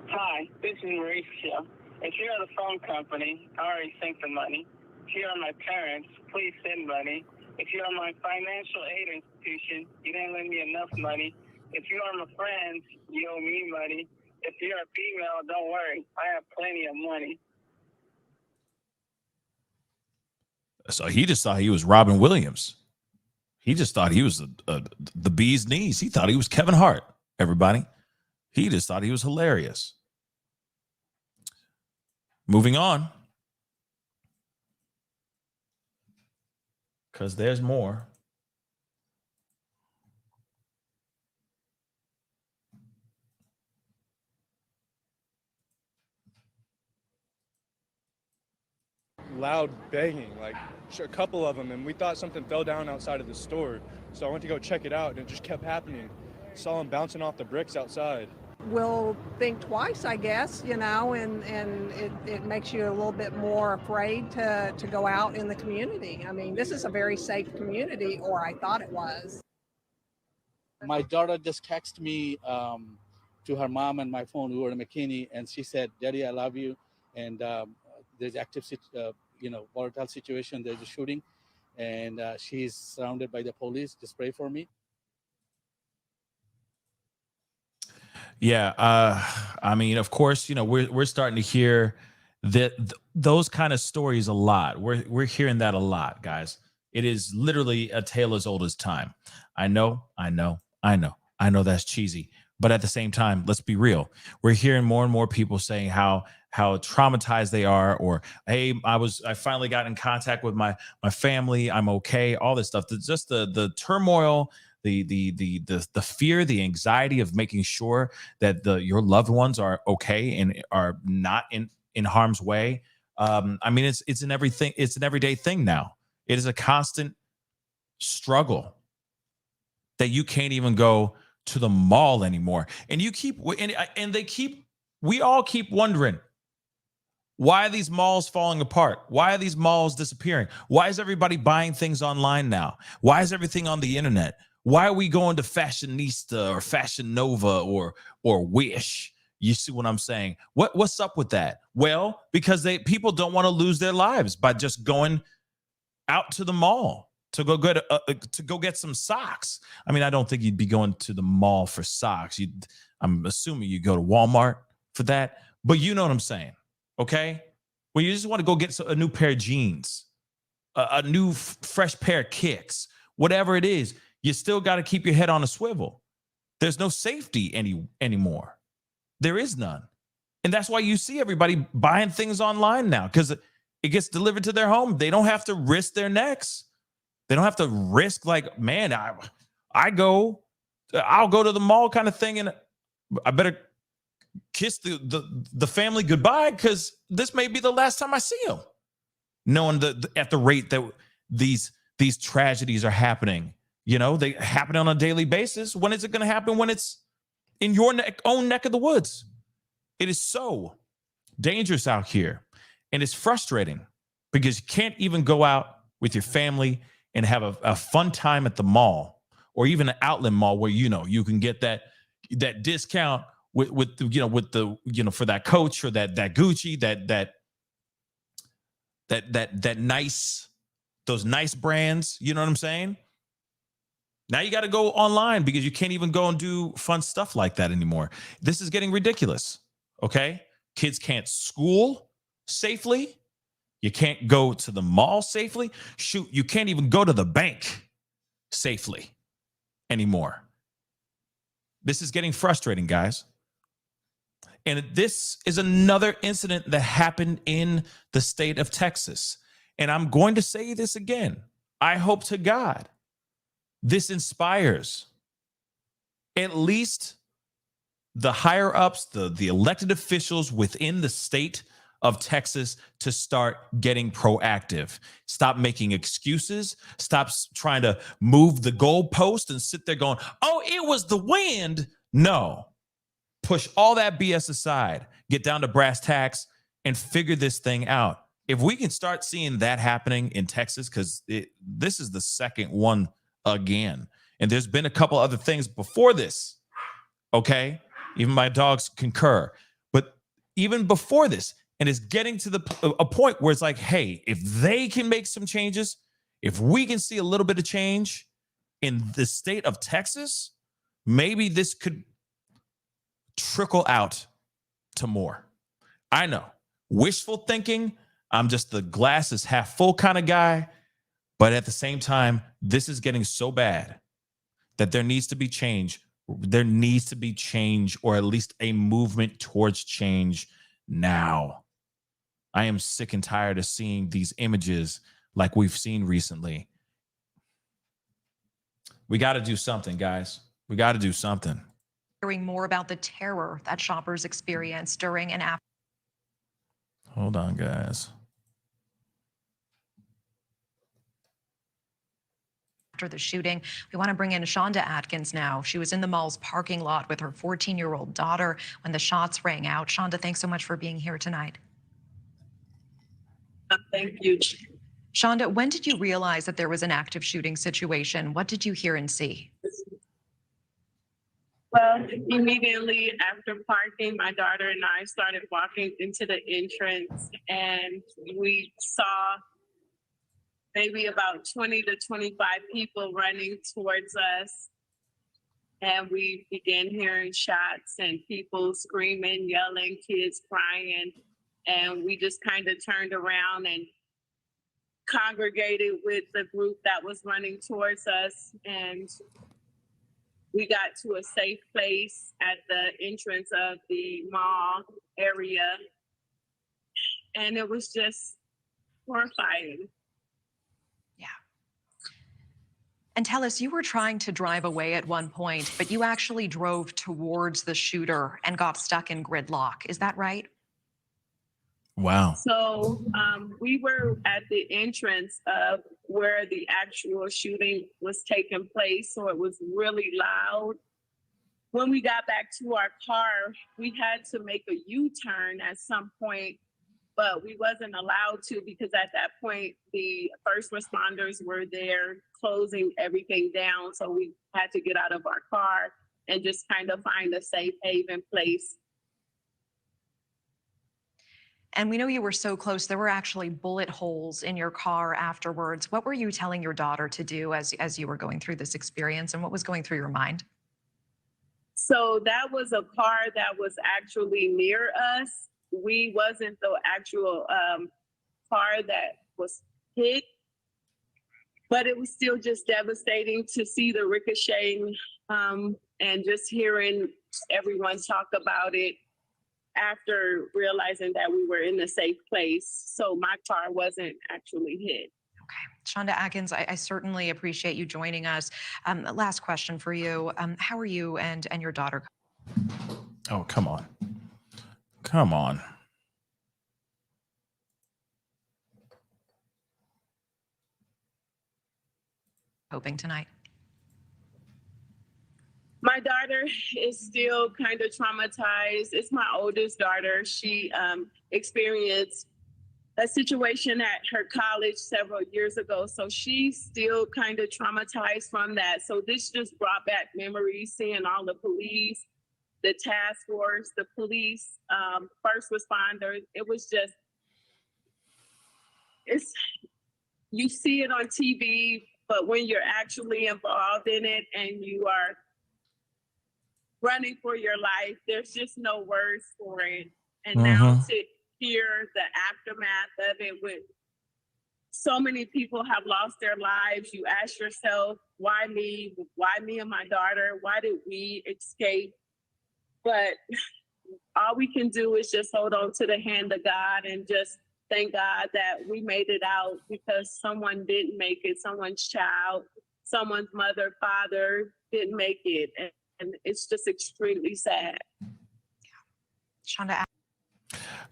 Hi, this is Mauricio. If you're the phone company, I already sent the money. If you're my parents, please send money. If you're my financial aid institution, you didn't lend me enough money. If you are my friends, you owe me money. If you're a female, don't worry. I have plenty of money.
So he just thought he was Robin Williams. He just thought he was the bee's knees. He thought he was Kevin Hart, everybody. He just thought he was hilarious. Moving on. Because there's more.
Loud banging, like a couple of them, and we thought something fell down outside of the store. So I went to go check it out, and it just kept happening. Saw them bouncing off the bricks outside.
We'll think twice, I guess, and it makes you a little bit more afraid to go out in the community. I mean, this is a very safe community, or I thought it was.
My daughter just texted me to her mom and my phone. We were in McKinney, and she said, "Daddy, I love you." And there's active, volatile situation. There's a shooting, and she's surrounded by the police. Just pray for me.
Yeah, I mean, of course, we're starting to hear those kind of stories a lot. We're hearing that a lot, guys. It is literally a tale as old as time. I know that's cheesy, but at the same time, let's be real. We're hearing more and more people saying how traumatized they are, or hey, I finally got in contact with my family. I'm okay. All this stuff. Just the turmoil. The fear, the anxiety of making sure that your loved ones are okay and are not in harm's way. I mean, it's an everything. It's an everyday thing now. It is a constant struggle that you can't even go to the mall anymore. And we all keep wondering, why are these malls falling apart? Why are these malls disappearing? Why is everybody buying things online now? Why is everything on the internet? Why are we going to Fashionista or Fashion Nova or Wish? You see what I'm saying? What's up with that? Well, because people don't want to lose their lives by just going out to the mall to go get some socks. I mean, I don't think you'd be going to the mall for socks. I'm assuming you go to Walmart for that, but you know what I'm saying, okay? When you just want to go get a new pair of jeans, a new fresh pair of kicks, whatever it is. You still got to keep your head on a swivel. There's no safety anymore. There is none. And that's why you see everybody buying things online now, because it gets delivered to their home. They don't have to risk their necks. They don't have to risk like, man, I'll go to the mall kind of thing, and I better kiss the family goodbye because this may be the last time I see them. Knowing at the rate that these tragedies are happening, they happen on a daily basis. When is it going to happen? When it's in your own neck of the woods. It is so dangerous out here, and it's frustrating because you can't even go out with your family and have a fun time at the mall or even an outlet mall where you can get that discount with for that Coach or that Gucci, that nice, those nice brands. You know what I'm saying? Now you got to go online because you can't even go and do fun stuff like that anymore. This is getting ridiculous. Okay, kids can't school safely. You can't go to the mall safely. Shoot, you can't even go to the bank safely anymore. This is getting frustrating, guys. And this is another incident that happened in the state of Texas. And I'm going to say this again. I hope to God this inspires at least the higher ups, the elected officials within the state of Texas to start getting proactive. Stop making excuses. Stop trying to move the goalpost and sit there going, oh, it was the wind. No. Push all that BS aside. Get down to brass tacks and figure this thing out. If we can start seeing that happening in Texas, because this is the second one again. And there's been a couple other things before this. Okay? Even my dogs concur. But even before this, and it's getting to a point where it's like, hey, if they can make some changes, if we can see a little bit of change in the state of Texas, maybe this could trickle out to more. I know. Wishful thinking. I'm just the glass is half full kind of guy. But at the same time, this is getting so bad that there needs to be change. There needs to be change, or at least a movement towards change now. I am sick and tired of seeing these images like we've seen recently. We got to do something, guys. We got to do something.
Hearing more about the terror that shoppers experienced during and after.
Hold on, guys.
After the shooting, we want to bring in Shonda Atkins now. She was in the mall's parking lot with her 14-year-old daughter when the shots rang out. Shonda, thanks so much for being here tonight.
Thank you.
Shonda, when did you realize that there was an active shooting situation? What did you hear and see?
Well, immediately after parking, my daughter and I started walking into the entrance, and we saw maybe about 20 to 25 people running towards us. And we began hearing shots and people screaming, yelling, kids crying. And we just kind of turned around and congregated with the group that was running towards us. And we got to a safe place at the entrance of the mall area. And it was just horrifying.
Yeah. And tell us, you were trying to drive away at one point, but you actually drove towards the shooter and got stuck in gridlock. Is that right?
Wow.
So we were at the entrance of where the actual shooting was taking place. So it was really loud. When we got back to our car, we had to make a U-turn at some point, but we wasn't allowed to because at that point, the first responders were there closing everything down. So we had to get out of our car and just kind of find a safe haven place.
And we know you were so close. There were actually bullet holes in your car afterwards. What were you telling your daughter to do as you were going through this experience, and what was going through your mind?
So that was a car that was actually near us. We wasn't the actual car that was hit, but it was still just devastating to see the ricocheting and just hearing everyone talk about it after realizing that we were in a safe place. So my car wasn't actually hit.
Shonda Atkins, I certainly appreciate you joining us. Last question for you. How are you and your daughter?
Oh, come on. Come on.
Hoping tonight.
My daughter is still kind of traumatized. It's my oldest daughter. She experienced a situation at her college several years ago. So she's still kind of traumatized from that. So this just brought back memories, seeing all the police, the task force, the police, first responders. It was just, you see it on TV, but when you're actually involved in it and you are running for your life, there's just no words for it. And now to hear the aftermath of it, with so many people have lost their lives, you ask yourself, why me? Why me and my daughter? Why did we escape? But all we can do is just hold on to the hand of God and just thank God that we made it out, because someone didn't make it, someone's child, someone's mother, father didn't make it. And it's just extremely sad.
Shonda.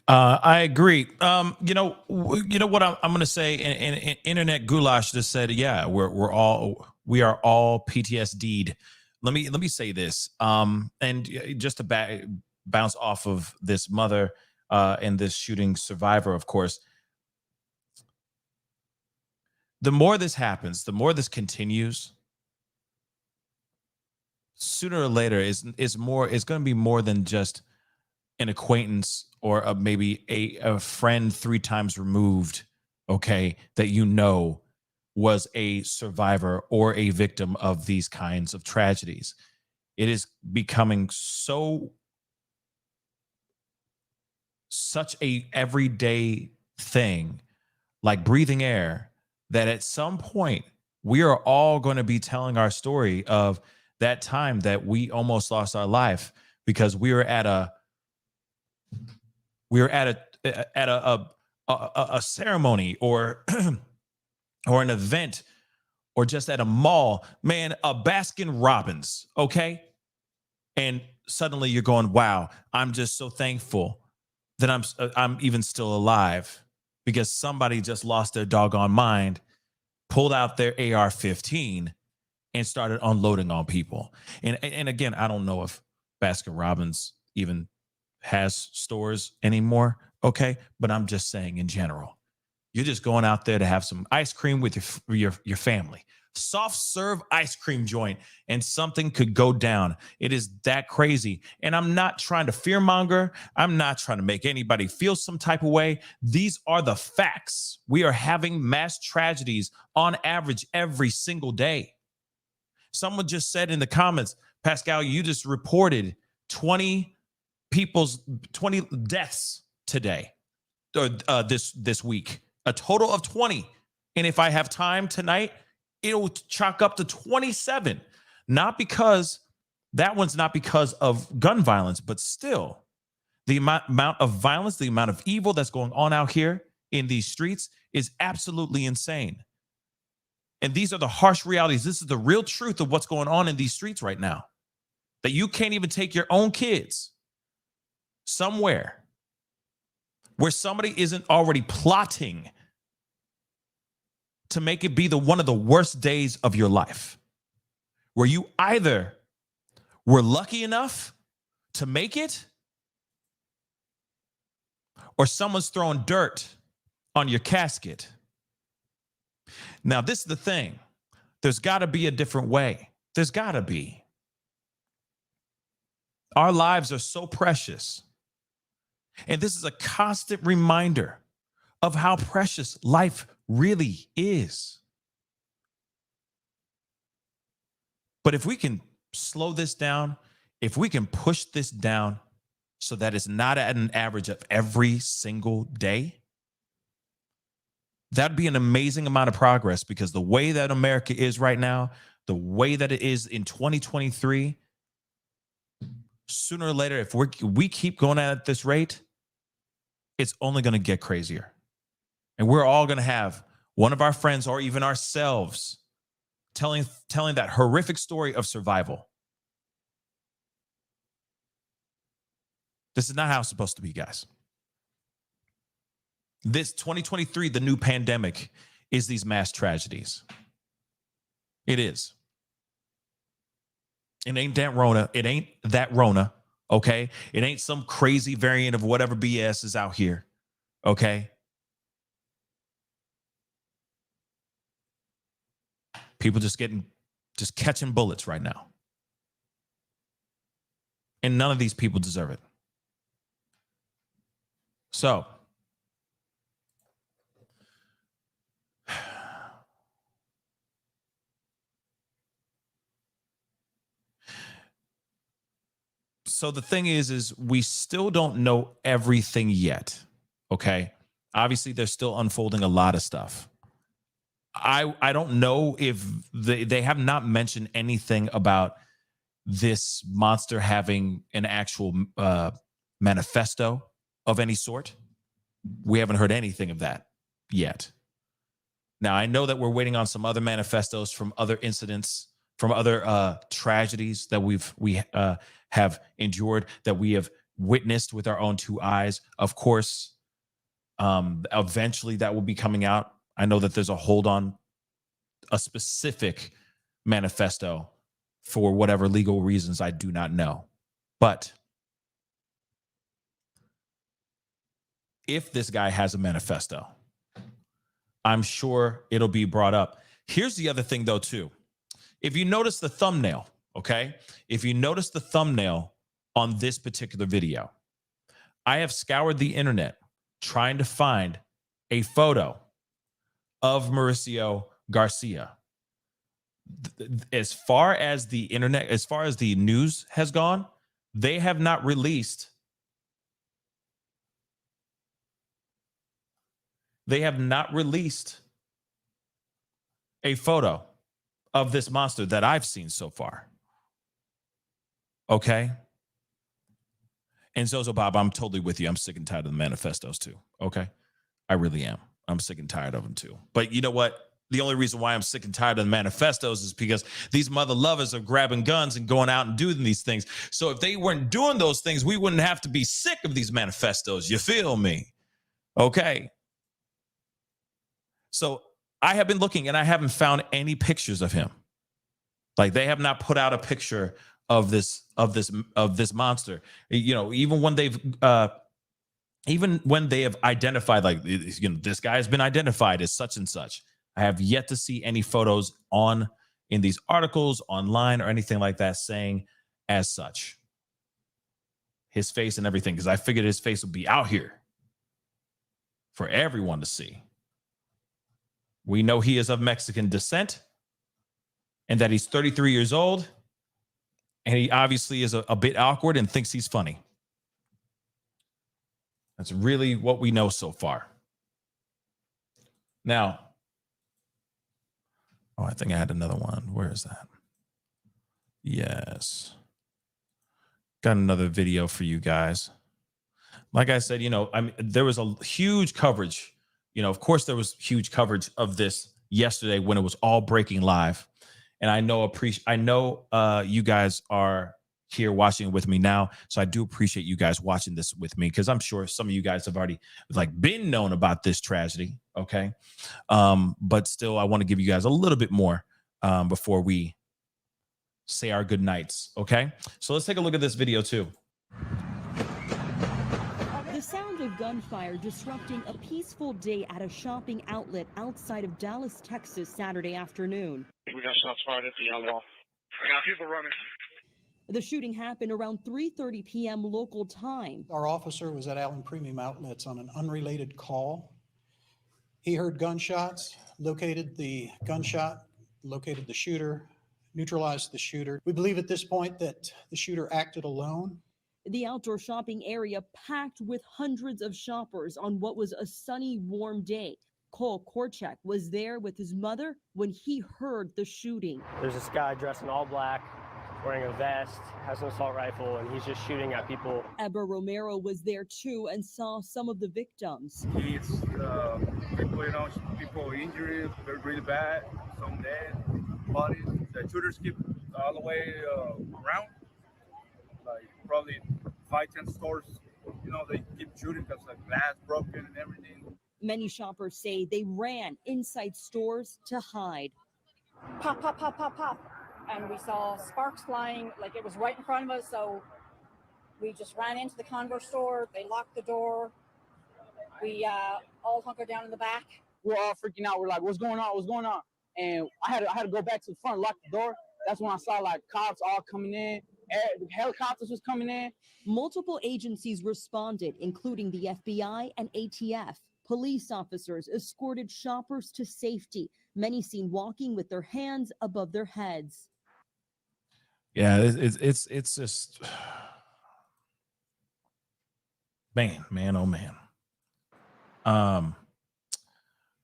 I agree. You know what I'm going to say. And Internet Goulash just said, yeah, we are all PTSD'd. Let me say this. And just to bounce off of this mother and this shooting survivor, of course, the more this happens, the more this continues, sooner or later is going to be more than just an acquaintance or maybe a friend 3 times removed, okay, that was a survivor or a victim of these kinds of tragedies. It is becoming such a everyday thing, like breathing air, that at some point we are all going to be telling our story of that time that we almost lost our life because we were at a ceremony or or an event or just at a mall, man, a Baskin Robbins, okay? And suddenly you're going, wow, I'm just so thankful that I'm even still alive, because somebody just lost their doggone mind, pulled out their AR-15 and started unloading on people. And again, I don't know if Baskin Robbins even has stores anymore, okay? But I'm just saying in general, you're just going out there to have some ice cream with your family. Soft serve ice cream joint, and something could go down. It is that crazy. And I'm not trying to fearmonger. I'm not trying to make anybody feel some type of way. These are the facts. We are having mass tragedies on average every single day. Someone just said in the comments, Pascal, you just reported 20 deaths today, or this week, a total of 20. And if I have time tonight, it'll chalk up to 27. Not because of gun violence, but still the amount of violence, the amount of evil that's going on out here in these streets is absolutely insane. And these are the harsh realities. This is the real truth of what's going on in these streets right now, that you can't even take your own kids somewhere where somebody isn't already plotting to make it be one of the worst days of your life, where you either were lucky enough to make it, or someone's throwing dirt on your casket. Now, this is the thing. There's got to be a different way. There's got to be. Our lives are so precious. And this is a constant reminder of how precious life really is. But if we can slow this down, if we can push this down so that it's not at an average of every single day, that'd be an amazing amount of progress, because the way that America is right now, the way that it is in 2023, sooner or later, if we keep going at this rate, it's only going to get crazier. And we're all going to have one of our friends or even ourselves telling that horrific story of survival. This is not how it's supposed to be, guys. This 2023, the new pandemic, is these mass tragedies. It is. It ain't that Rona. It ain't that Rona, okay? It ain't some crazy variant of whatever BS is out here, okay? People just catching bullets right now. And none of these people deserve it. So, the thing is we still don't know everything yet, okay? Obviously, they're still unfolding a lot of stuff. I don't know if they have not mentioned anything about this monster having an actual manifesto of any sort. We haven't heard anything of that yet. Now, I know that we're waiting on some other manifestos from other incidents, from other tragedies that we have endured, that we have witnessed with our own two eyes. Of course, eventually that will be coming out. I know that there's a hold on a specific manifesto for whatever legal reasons I do not know. But if this guy has a manifesto, I'm sure it'll be brought up. Here's the other thing, though, too. If you notice the thumbnail, okay? If you notice the thumbnail on this particular video, I have scoured the internet trying to find a photo of Mauricio Garcia. As far as the internet, as far as the news has gone, they have not released a photo of this monster that I've seen so far. Okay? And Zozo Bob, I'm totally with you. I'm sick and tired of the manifestos too. Okay? I really am. I'm sick and tired of them too. But you know what? The only reason why I'm sick and tired of the manifestos is because these mother lovers are grabbing guns and going out and doing these things. So if they weren't doing those things, we wouldn't have to be sick of these manifestos. You feel me? Okay. So I have been looking and I haven't found any pictures of him. Like, they have not put out a picture of this monster. You know, even when they have identified, like, you know, this guy has been identified as such and such, I have yet to see any photos in these articles online or anything like that saying as such. His face and everything, because I figured his face would be out here for everyone to see. We know he is of Mexican descent and that he's 33 years old, and he obviously is a bit awkward and thinks he's funny. That's really what we know so far. Now, I think I had another one. Where is that? Yes. Got another video for you guys. Like I said, you know, there was a huge coverage. You know, of course, there was huge coverage of this yesterday when it was all breaking live. And I know you guys are here watching with me now. So I do appreciate you guys watching this with me, because I'm sure some of you guys have already been known about this tragedy. Okay. But still, I want to give you guys a little bit more before we say our good nights. Okay. So let's take a look at this video too.
The sound of gunfire disrupting a peaceful day at a shopping outlet outside of Dallas, Texas, Saturday afternoon.
We got shots fired at the yellow wall. I got people running.
The shooting happened around 3:30 p.m. local time.
Our officer was at Allen Premium Outlets on an unrelated call. He heard gunshots, located the gunshot, located the shooter, neutralized the shooter. We believe at this point that the shooter acted alone.
The outdoor shopping area packed with hundreds of shoppers on what was a sunny, warm day. Cole Korchak was there with his mother when he heard the shooting.
There's this guy dressed in all black, wearing a vest, has an assault rifle, and he's just shooting at people.
Eber Romero was there too and saw some of the victims.
It's people, you know, people injured, they're really bad, some dead bodies. The shooters keep all the way around, like probably 5-10 stores. You know, they keep shooting because the glass broken and everything.
Many shoppers say they ran inside stores to hide.
Pop, pop, pop, pop, pop. And we saw sparks flying, like it was right in front of us. So we just ran into the Converse store. They locked the door. We all hunkered down in the back.
We're all freaking out. We're like, what's going on? What's going on? And I had to go back to the front, lock the door. That's when I saw like cops all coming in. Helicopters was coming in.
Multiple agencies responded, including the FBI and ATF. Police officers escorted shoppers to safety, many seen walking with their hands above their heads.
Yeah, it's just, man, oh man.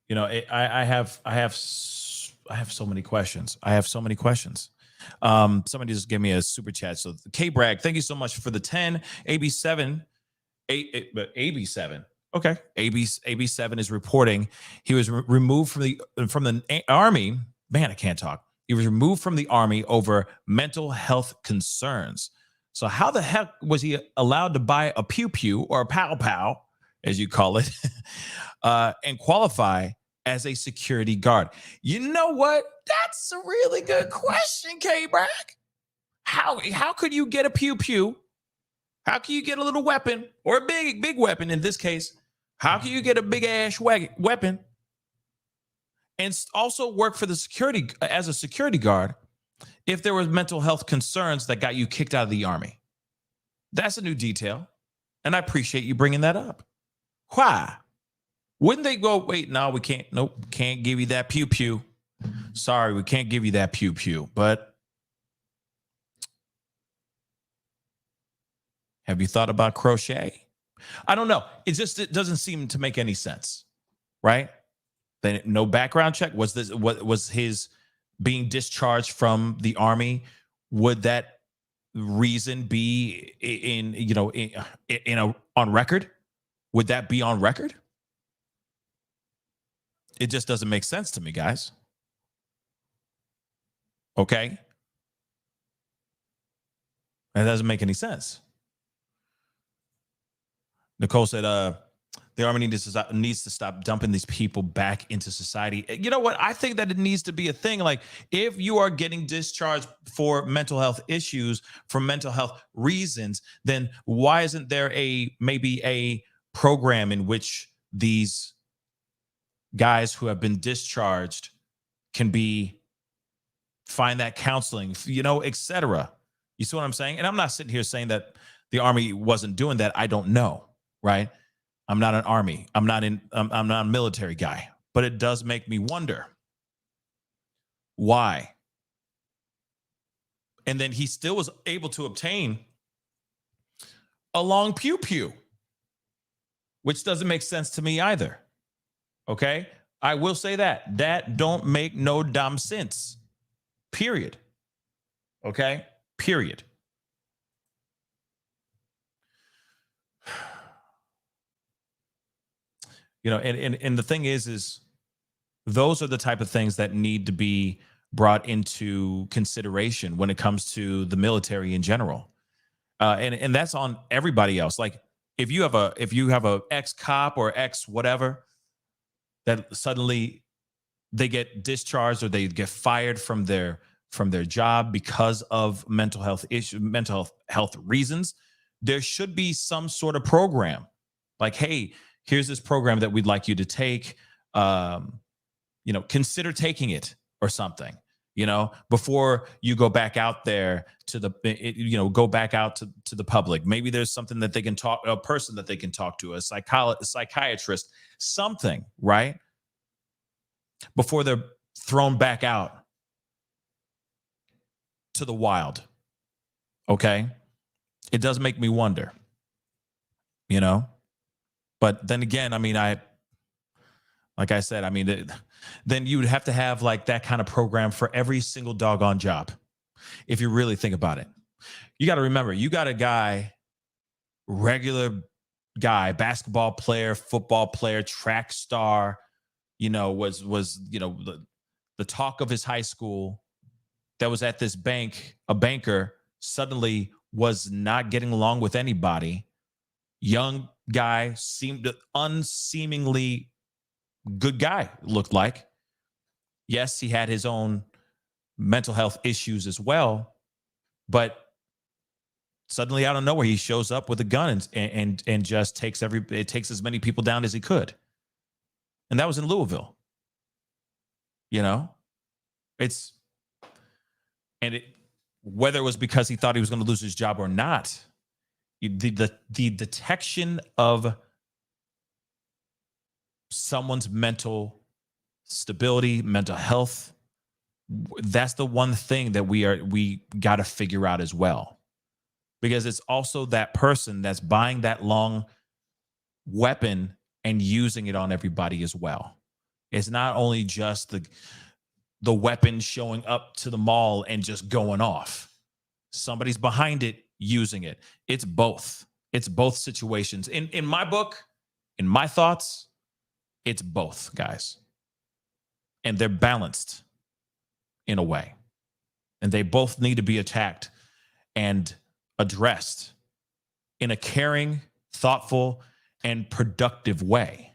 You know, I have so many questions. Somebody just gave me a super chat. So K Bragg, thank you so much for the 10. AB7. Okay. AB7 is reporting he was removed from the army. Man, I can't talk. He was removed from the army over mental health concerns. So how the heck was he allowed to buy a pew pew or a pow pow, as you call it, and qualify as a security guard? You know what? That's a really good question, K Bragg. How could you get a pew pew? How can you get a little weapon or a big weapon in this case? How can you get a big ass weapon and also work for the security as a security guard if there was mental health concerns that got you kicked out of the army? That's a new detail, and I appreciate you bringing that up. Why? Wouldn't they go, wait, no, we can't. Nope, can't give you that pew pew. Sorry, we can't give you that pew pew. But have you thought about crochet? I don't know. It doesn't seem to make any sense, right? Then no background check. What was his being discharged from the army? Would that reason be on record? Would that be on record? It just doesn't make sense to me, guys. Okay? That doesn't make any sense. Nicole said, the army needs to stop dumping these people back into society. You know what? I think that it needs to be a thing. Like, if you are getting discharged for mental health issues, for mental health reasons, then why isn't there maybe a program in which these guys who have been discharged can find that counseling, etc. You see what I'm saying? And I'm not sitting here saying that the army wasn't doing that. I don't know, right? I'm not an army. I'm not a military guy, but it does make me wonder why. And then he still was able to obtain a long pew pew, which doesn't make sense to me either. Okay? I will say that don't make no damn sense. Period. Okay? Period. And the thing is those are the type of things that need to be brought into consideration when it comes to the military in general. And that's on everybody else. Like, if you have a ex-cop or ex-whatever that suddenly they get discharged or they get fired from their job because of mental health reasons, there should be some sort of program. Like, hey, here's this program that we'd like you to take. Consider taking it or something. Before you go back out there to the public. Maybe there's something that they can a person that they can talk to, a psychiatrist, something, right? Before they're thrown back out to the wild. Okay? It does make me wonder, But then again, like I said, then you would have to have like that kind of program for every single doggone job. if you really think about it. You got to remember, you got a guy, regular guy, basketball player, football player, track star, was the talk of his high school, that was at this bank, a banker, suddenly was not getting along with anybody. Young guy, seemed unseemingly good guy, looked like. Yes, he had his own mental health issues as well, but suddenly out of nowhere, he shows up with a gun and just takes as many people down as he could. And that was in Louisville. Whether it was because he thought he was going to lose his job or not, the detection of someone's mental stability, mental health, that's the one thing that we got to figure out as well. Because it's also that person that's buying that long weapon and using it on everybody as well. It's not only just the weapon showing up to the mall and just going off. Somebody's behind it using it. It's both. It's both situations. In my book, in my thoughts, it's both, guys. And they're balanced in a way. And they both need to be attacked and addressed in a caring, thoughtful, and productive way,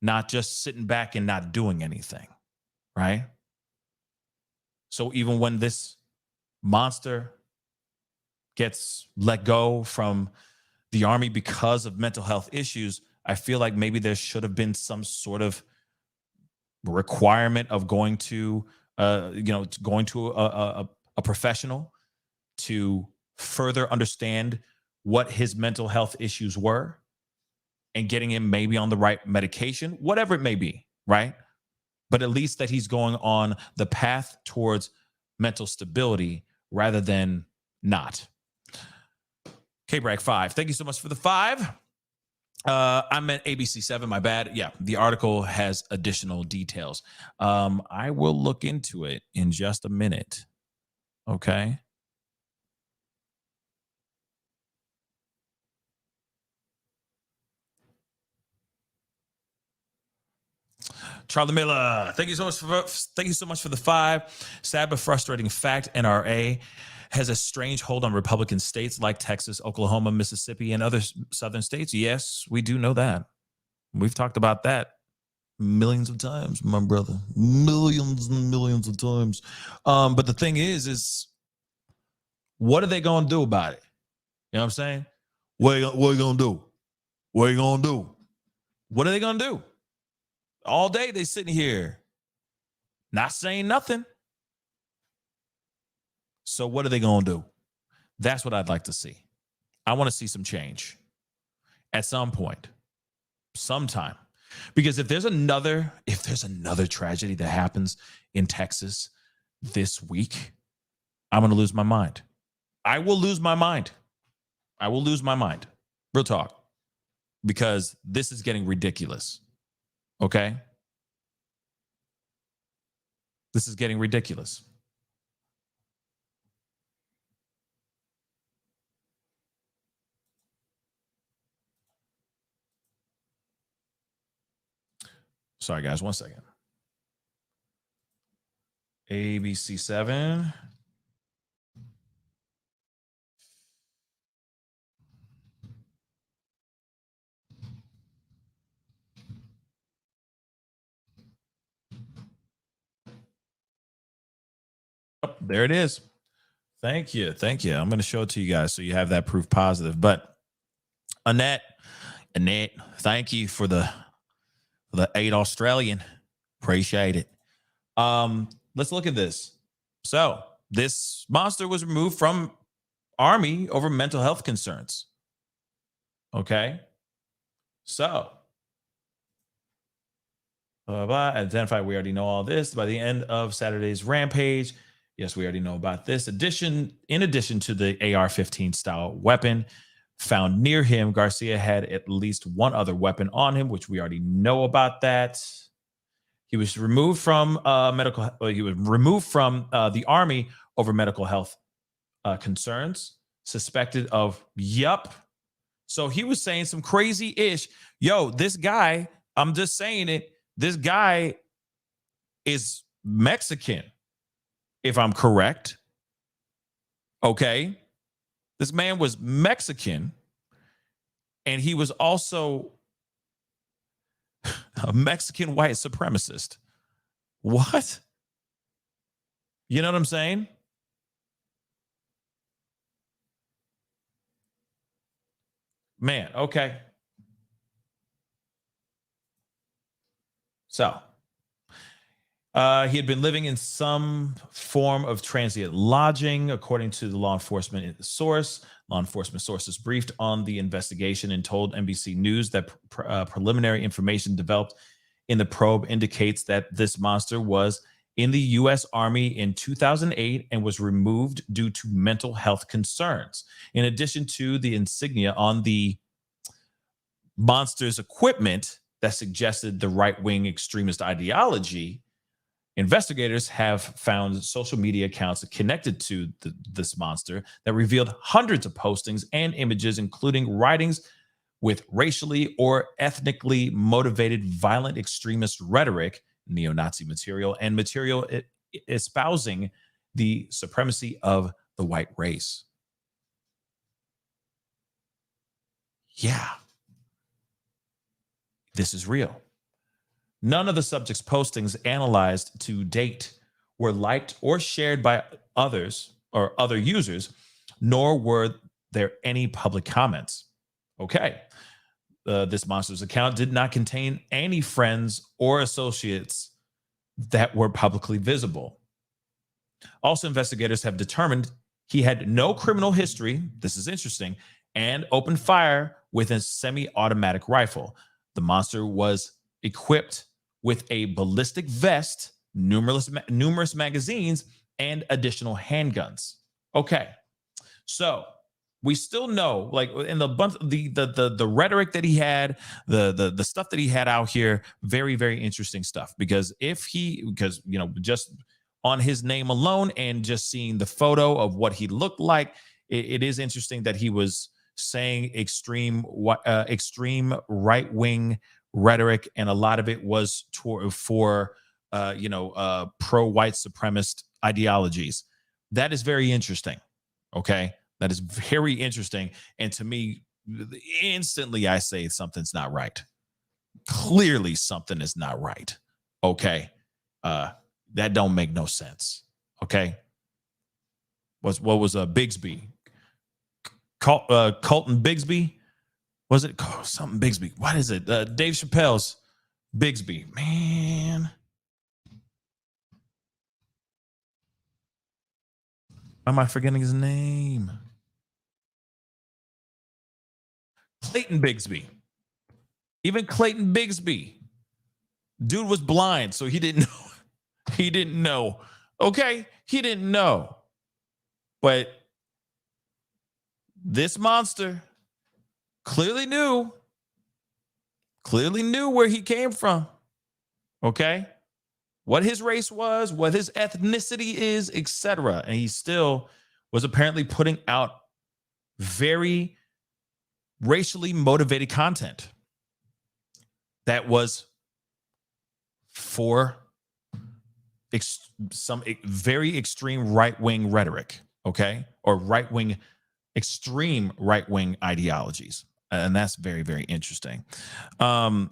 not just sitting back and not doing anything, right? So even when this monster gets let go from the Army because of mental health issues, I feel like maybe there should have been some sort of requirement of going to a professional to further understand what his mental health issues were and getting him maybe on the right medication, whatever it may be, right? But at least that he's going on the path towards mental stability rather than not. K-Bragg 5, thank you so much for the 5. I meant ABC 7, my bad. Yeah, the article has additional details. I will look into it in just a minute. Okay. Charlie Miller, thank you so much for the 5. Sad but frustrating fact: NRA has a strange hold on Republican states like Texas, Oklahoma, Mississippi, and other southern states. Yes, we do know that. We've talked about that millions of times, my brother. Millions and millions of times. But the thing is what are they going to do about it? You know what I'm saying? What are you going to do? What are you going to do? What are they going to do? All day they sitting here not saying nothing. So what are they going to do? That's what I'd like to see. I want to see some change at some point, sometime. Because if there's another tragedy that happens in Texas this week, I'm going to lose my mind. I will lose my mind. I will lose my mind. Real talk. Because this is getting ridiculous. Okay? This is getting ridiculous. Sorry, guys. 1 second. ABC 7. Oh, there it is. Thank you. Thank you. I'm going to show it to you guys so you have that proof positive. But Annette, thank you for the 8 Australian. Appreciate it. Let's look at this. So this monster was removed from Army over mental health concerns. Okay. So identify, we already know all this. By the end of Saturday's rampage, yes, we already know about this. In addition to the AR-15 style weapon found near him, Garcia had at least one other weapon on him, which we already know about that. He was removed from the Army over medical health concerns, suspected of, yup. So he was saying some crazy ish. Yo, this guy, I'm just saying it, this guy is Mexican, if I'm correct. Okay. This man was Mexican, and he was also a Mexican white supremacist. What? You know what I'm saying? Man, okay. So, he had been living in some form of transient lodging, according to the law enforcement source. Law enforcement sources briefed on the investigation and told NBC News that preliminary information developed in the probe indicates that this monster was in the U.S. Army in 2008 and was removed due to mental health concerns. In addition to the insignia on the monster's equipment that suggested the right-wing extremist ideology, investigators have found social media accounts connected to this monster that revealed hundreds of postings and images, including writings with racially or ethnically motivated violent extremist rhetoric, neo-Nazi material, and material espousing the supremacy of the white race. Yeah. This is real. None of the subject's postings analyzed to date were liked or shared by others or other users, nor were there any public comments. Okay. This monster's account did not contain any friends or associates that were publicly visible. Also, investigators have determined he had no criminal history, this is interesting, and opened fire with a semi-automatic rifle. The monster was equipped with a ballistic vest, numerous magazines, and additional handguns. Okay, so we still know, like in the bunch, the rhetoric that he had, the stuff that he had out here, very, very interesting stuff. Because just on his name alone and just seeing the photo of what he looked like, it is interesting that he was saying extreme right-wing rhetoric, and a lot of it was for pro-white supremacist ideologies. That is very interesting. Okay, that is very interesting, and to me, instantly I say something's not right. Clearly, something is not right. Okay, that don't make no sense. Okay, what was Bigsby? Colton Bigsby? Was it something Bigsby? What is it? Dave Chappelle's Bigsby. Man. Why am I forgetting his name? Clayton Bigsby. Even Clayton Bigsby. Dude was blind, so he didn't know. He didn't know. Okay? He didn't know. But this monster clearly knew where he came from. Okay? What his race was, what his ethnicity is, etc. And he still was apparently putting out very racially motivated content that was for some very extreme right-wing rhetoric, okay? Or extreme right-wing ideologies. And that's very, very interesting. Tammy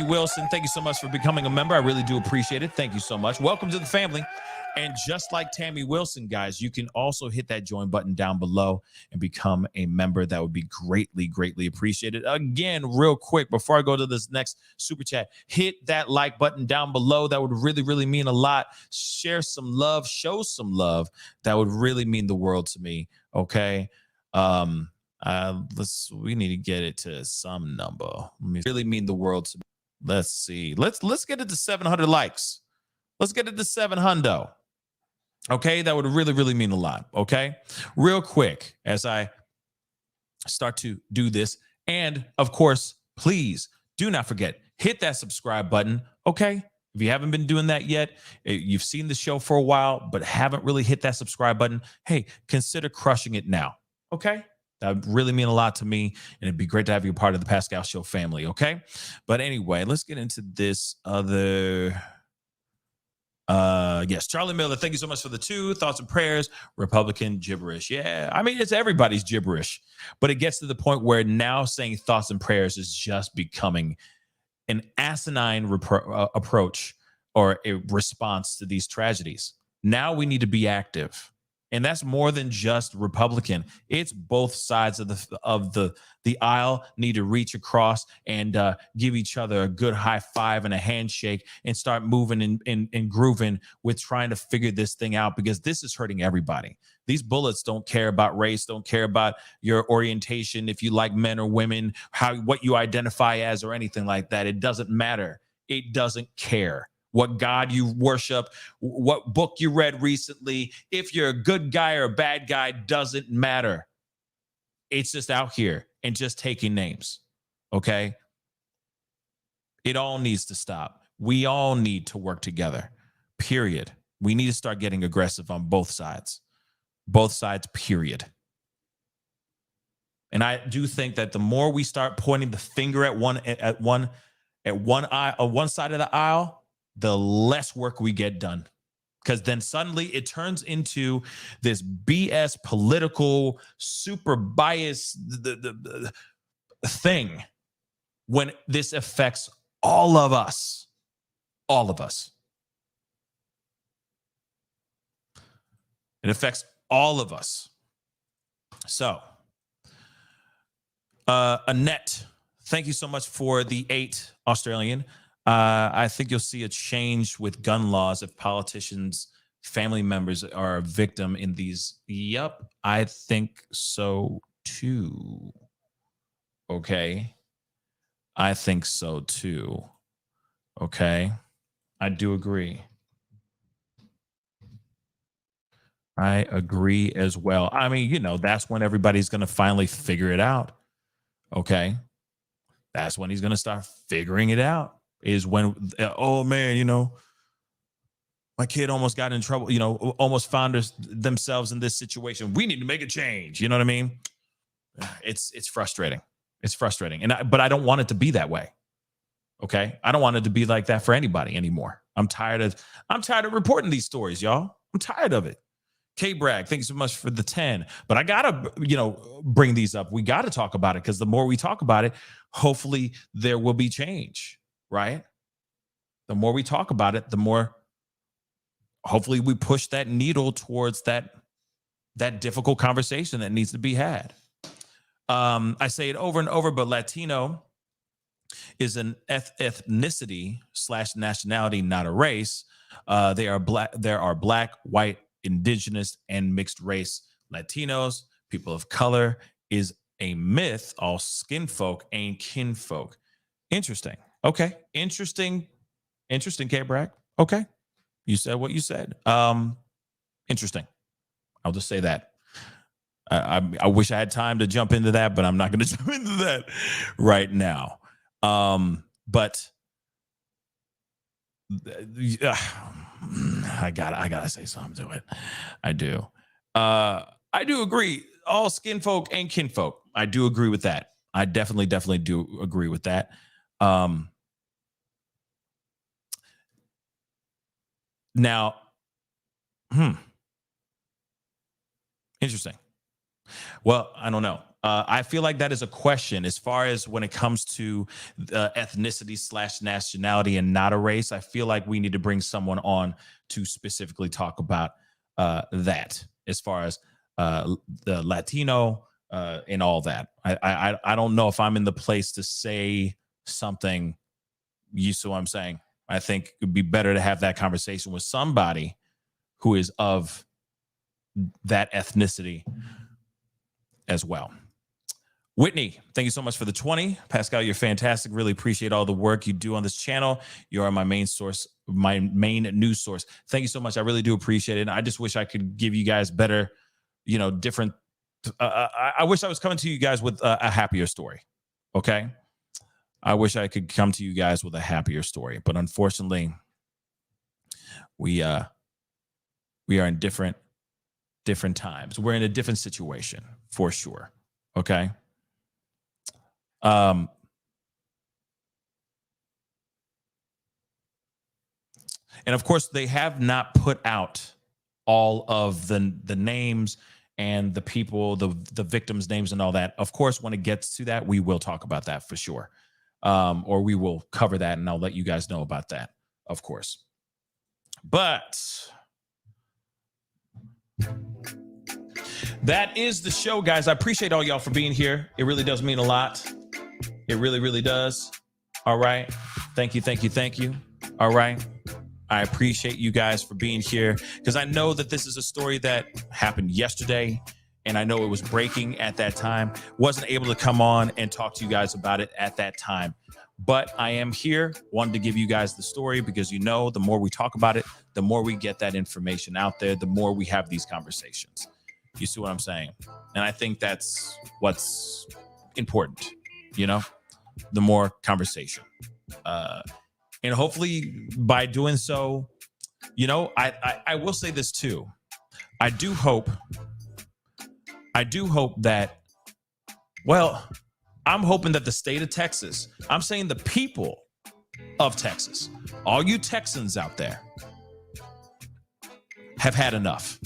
Wilson, thank you so much for becoming a member. I really do appreciate it. Thank you so much. Welcome to the family. And just like Tammy Wilson, guys, you can also hit that join button down below and become a member. That would be greatly, greatly appreciated. Again, real quick, before I go to this next super chat, hit that like button down below. That would really, really mean a lot. Share some love, show some love. That would really mean the world to me. Okay. We need to get it to some number. Really mean the world to me. Let's see. Let's get it to 700 likes. Let's get it to 700. Okay, that would really, really mean a lot. Okay, real quick as I start to do this, and of course, please do not forget, hit that subscribe button. Okay, If you haven't been doing that yet, you've seen the show for a while, but haven't really hit that subscribe button, hey, consider crushing it now. Okay? That would really mean a lot to me, and it'd be great to have you part of the Pascal Show family, okay? But anyway, let's get into this other... yes, Charlie Miller, thank you so much for the 2 thoughts and prayers. Republican gibberish. Yeah, I mean, it's everybody's gibberish, but it gets to the point where now saying thoughts and prayers is just becoming an asinine approach or a response to these tragedies. Now we need to be active. And that's more than just Republican. It's both sides of the aisle need to reach across and give each other a good high five and a handshake and start moving and grooving with trying to figure this thing out, because this is hurting everybody. These bullets don't care about race, don't care about your orientation, if you like men or women, what you identify as or anything like that. It doesn't matter. It doesn't care what God you worship, what book you read recently. If you're a good guy or a bad guy, doesn't matter. It's just out here and just taking names, okay? It all needs to stop. We all need to work together, period. We need to start getting aggressive on both sides, period. And I do think that the more we start pointing the finger at one side of the aisle, the less work we get done. Because then suddenly it turns into this BS political, super biased the thing when this affects all of us. All of us. It affects all of us. So, Annette, thank you so much for the 8 Australian. I think you'll see a change with gun laws if politicians' family members are a victim in these. Yep, I think so too. Okay. I think so too. Okay. I do agree. I agree as well. I mean, that's when everybody's going to finally figure it out. Okay. That's when he's going to start figuring it out. Is when, oh man, my kid almost got in trouble, almost found themselves in this situation. We need to make a change. You know what I mean? It's frustrating. It's frustrating. But I don't want it to be that way. Okay. I don't want it to be like that for anybody anymore. I'm tired of reporting these stories, y'all. I'm tired of it. K-Bragg, thanks so much for the 10. But I gotta, bring these up. We got to talk about it, because the more we talk about it, hopefully there will be change. Right? The more we talk about it, the more hopefully we push that needle towards that difficult conversation that needs to be had. I say it over and over, but Latino is an ethnicity / nationality, not a race. There are black, white, indigenous, and mixed race. Latinos, people of color, is a myth. All skin folk ain't kinfolk. Interesting. Okay. Interesting, K-Bragg. Okay. You said what you said. Interesting. I'll just say that. I wish I had time to jump into that, but I'm not going to jump into that right now. But I gotta say something to it. I do. I do agree. All skin folk and kinfolk. I do agree with that. I definitely do agree with that. Now, interesting. Well, I don't know. I feel like that is a question as far as when it comes to ethnicity / nationality and not a race. I feel like we need to bring someone on to specifically talk about that as far as the Latino and all that. I don't know if I'm in the place to say something. You see what I'm saying? I think it would be better to have that conversation with somebody who is of that ethnicity as well. Whitney, thank you so much for the 20. Pascal, you're fantastic. Really appreciate all the work you do on this channel. You are my main source, my main news source. Thank you so much. I really do appreciate it. And I just wish I could give you guys better, different. I wish I was coming to you guys with a happier story. Okay. I wish I could come to you guys with a happier story, but unfortunately, we are in different times. We're in a different situation for sure. Okay. And of course, they have not put out all of the names and the people, the victims' names and all that. Of course, when it gets to that, we will talk about that for sure. Or we will cover that, and I'll let you guys know about that, of course. But that is the show, guys. I appreciate all y'all for being here. It really does mean a lot. It really, really does. All right. Thank you, thank you, thank you. All right. I appreciate you guys for being here, because I know that this is a story that happened yesterday, and I know it was breaking at that time. Wasn't able to come on and talk to you guys about it at that time. But I am here, wanted to give you guys the story, because the more we talk about it, the more we get that information out there, the more we have these conversations. You see what I'm saying? And I think that's what's important, the more conversation. And hopefully by doing so, I will say this too. I do hope that, I'm hoping that the state of Texas, I'm saying the people of Texas, all you Texans out there, have had enough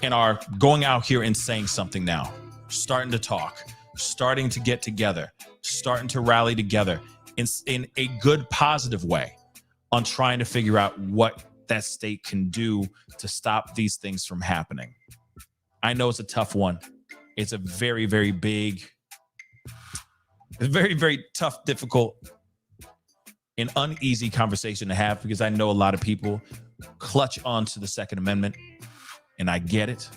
and are going out here and saying something now, starting to talk, starting to get together, starting to rally together in a good, positive way on trying to figure out what that state can do to stop these things from happening. I know it's a tough one. It's a very, very big, very, very tough, difficult, and uneasy conversation to have, because I know a lot of people clutch onto the Second Amendment, and I get it.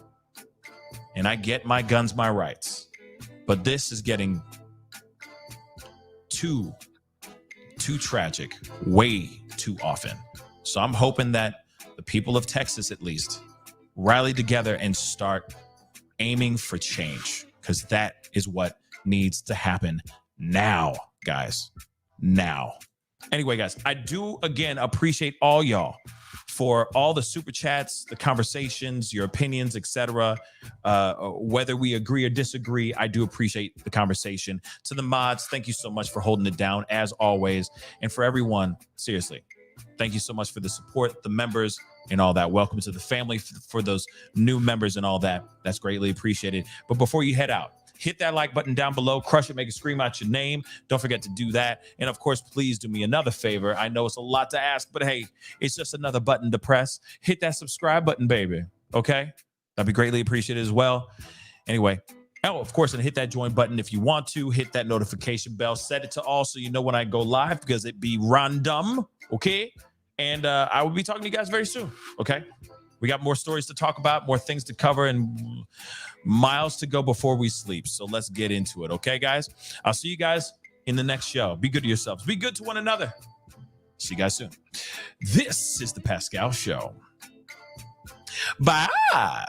And I get my guns, my rights. But this is getting too tragic, way too often. So I'm hoping that the people of Texas, at least, rally together and start aiming for change, because that is what needs to happen now, guys. Now. Anyway, guys, I do, again, appreciate all y'all for all the super chats, the conversations, your opinions, etc. Whether we agree or disagree, I do appreciate the conversation. To the mods, thank you so much for holding it down, as always. And for everyone, seriously, thank you so much for the support, the members, and all that. Welcome to the family for those new members and all that. That's greatly appreciated. But before you head out, hit that like button down below, crush it, make it scream out your name. Don't forget to do that. And of course, please do me another favor. I know it's a lot to ask, but hey, it's just another button to press. Hit that subscribe button, baby. Okay? That'd be greatly appreciated as well. Anyway, of course, and hit that join button if you want to. Hit that notification bell. Set it to all so you know when I go live, because it be random. Okay? And I will be talking to you guys very soon. Okay? We got more stories to talk about, more things to cover, and miles to go before we sleep. So let's get into it. Okay, guys? I'll see you guys in the next show. Be good to yourselves. Be good to one another. See you guys soon. This is the Pascal Show. Bye.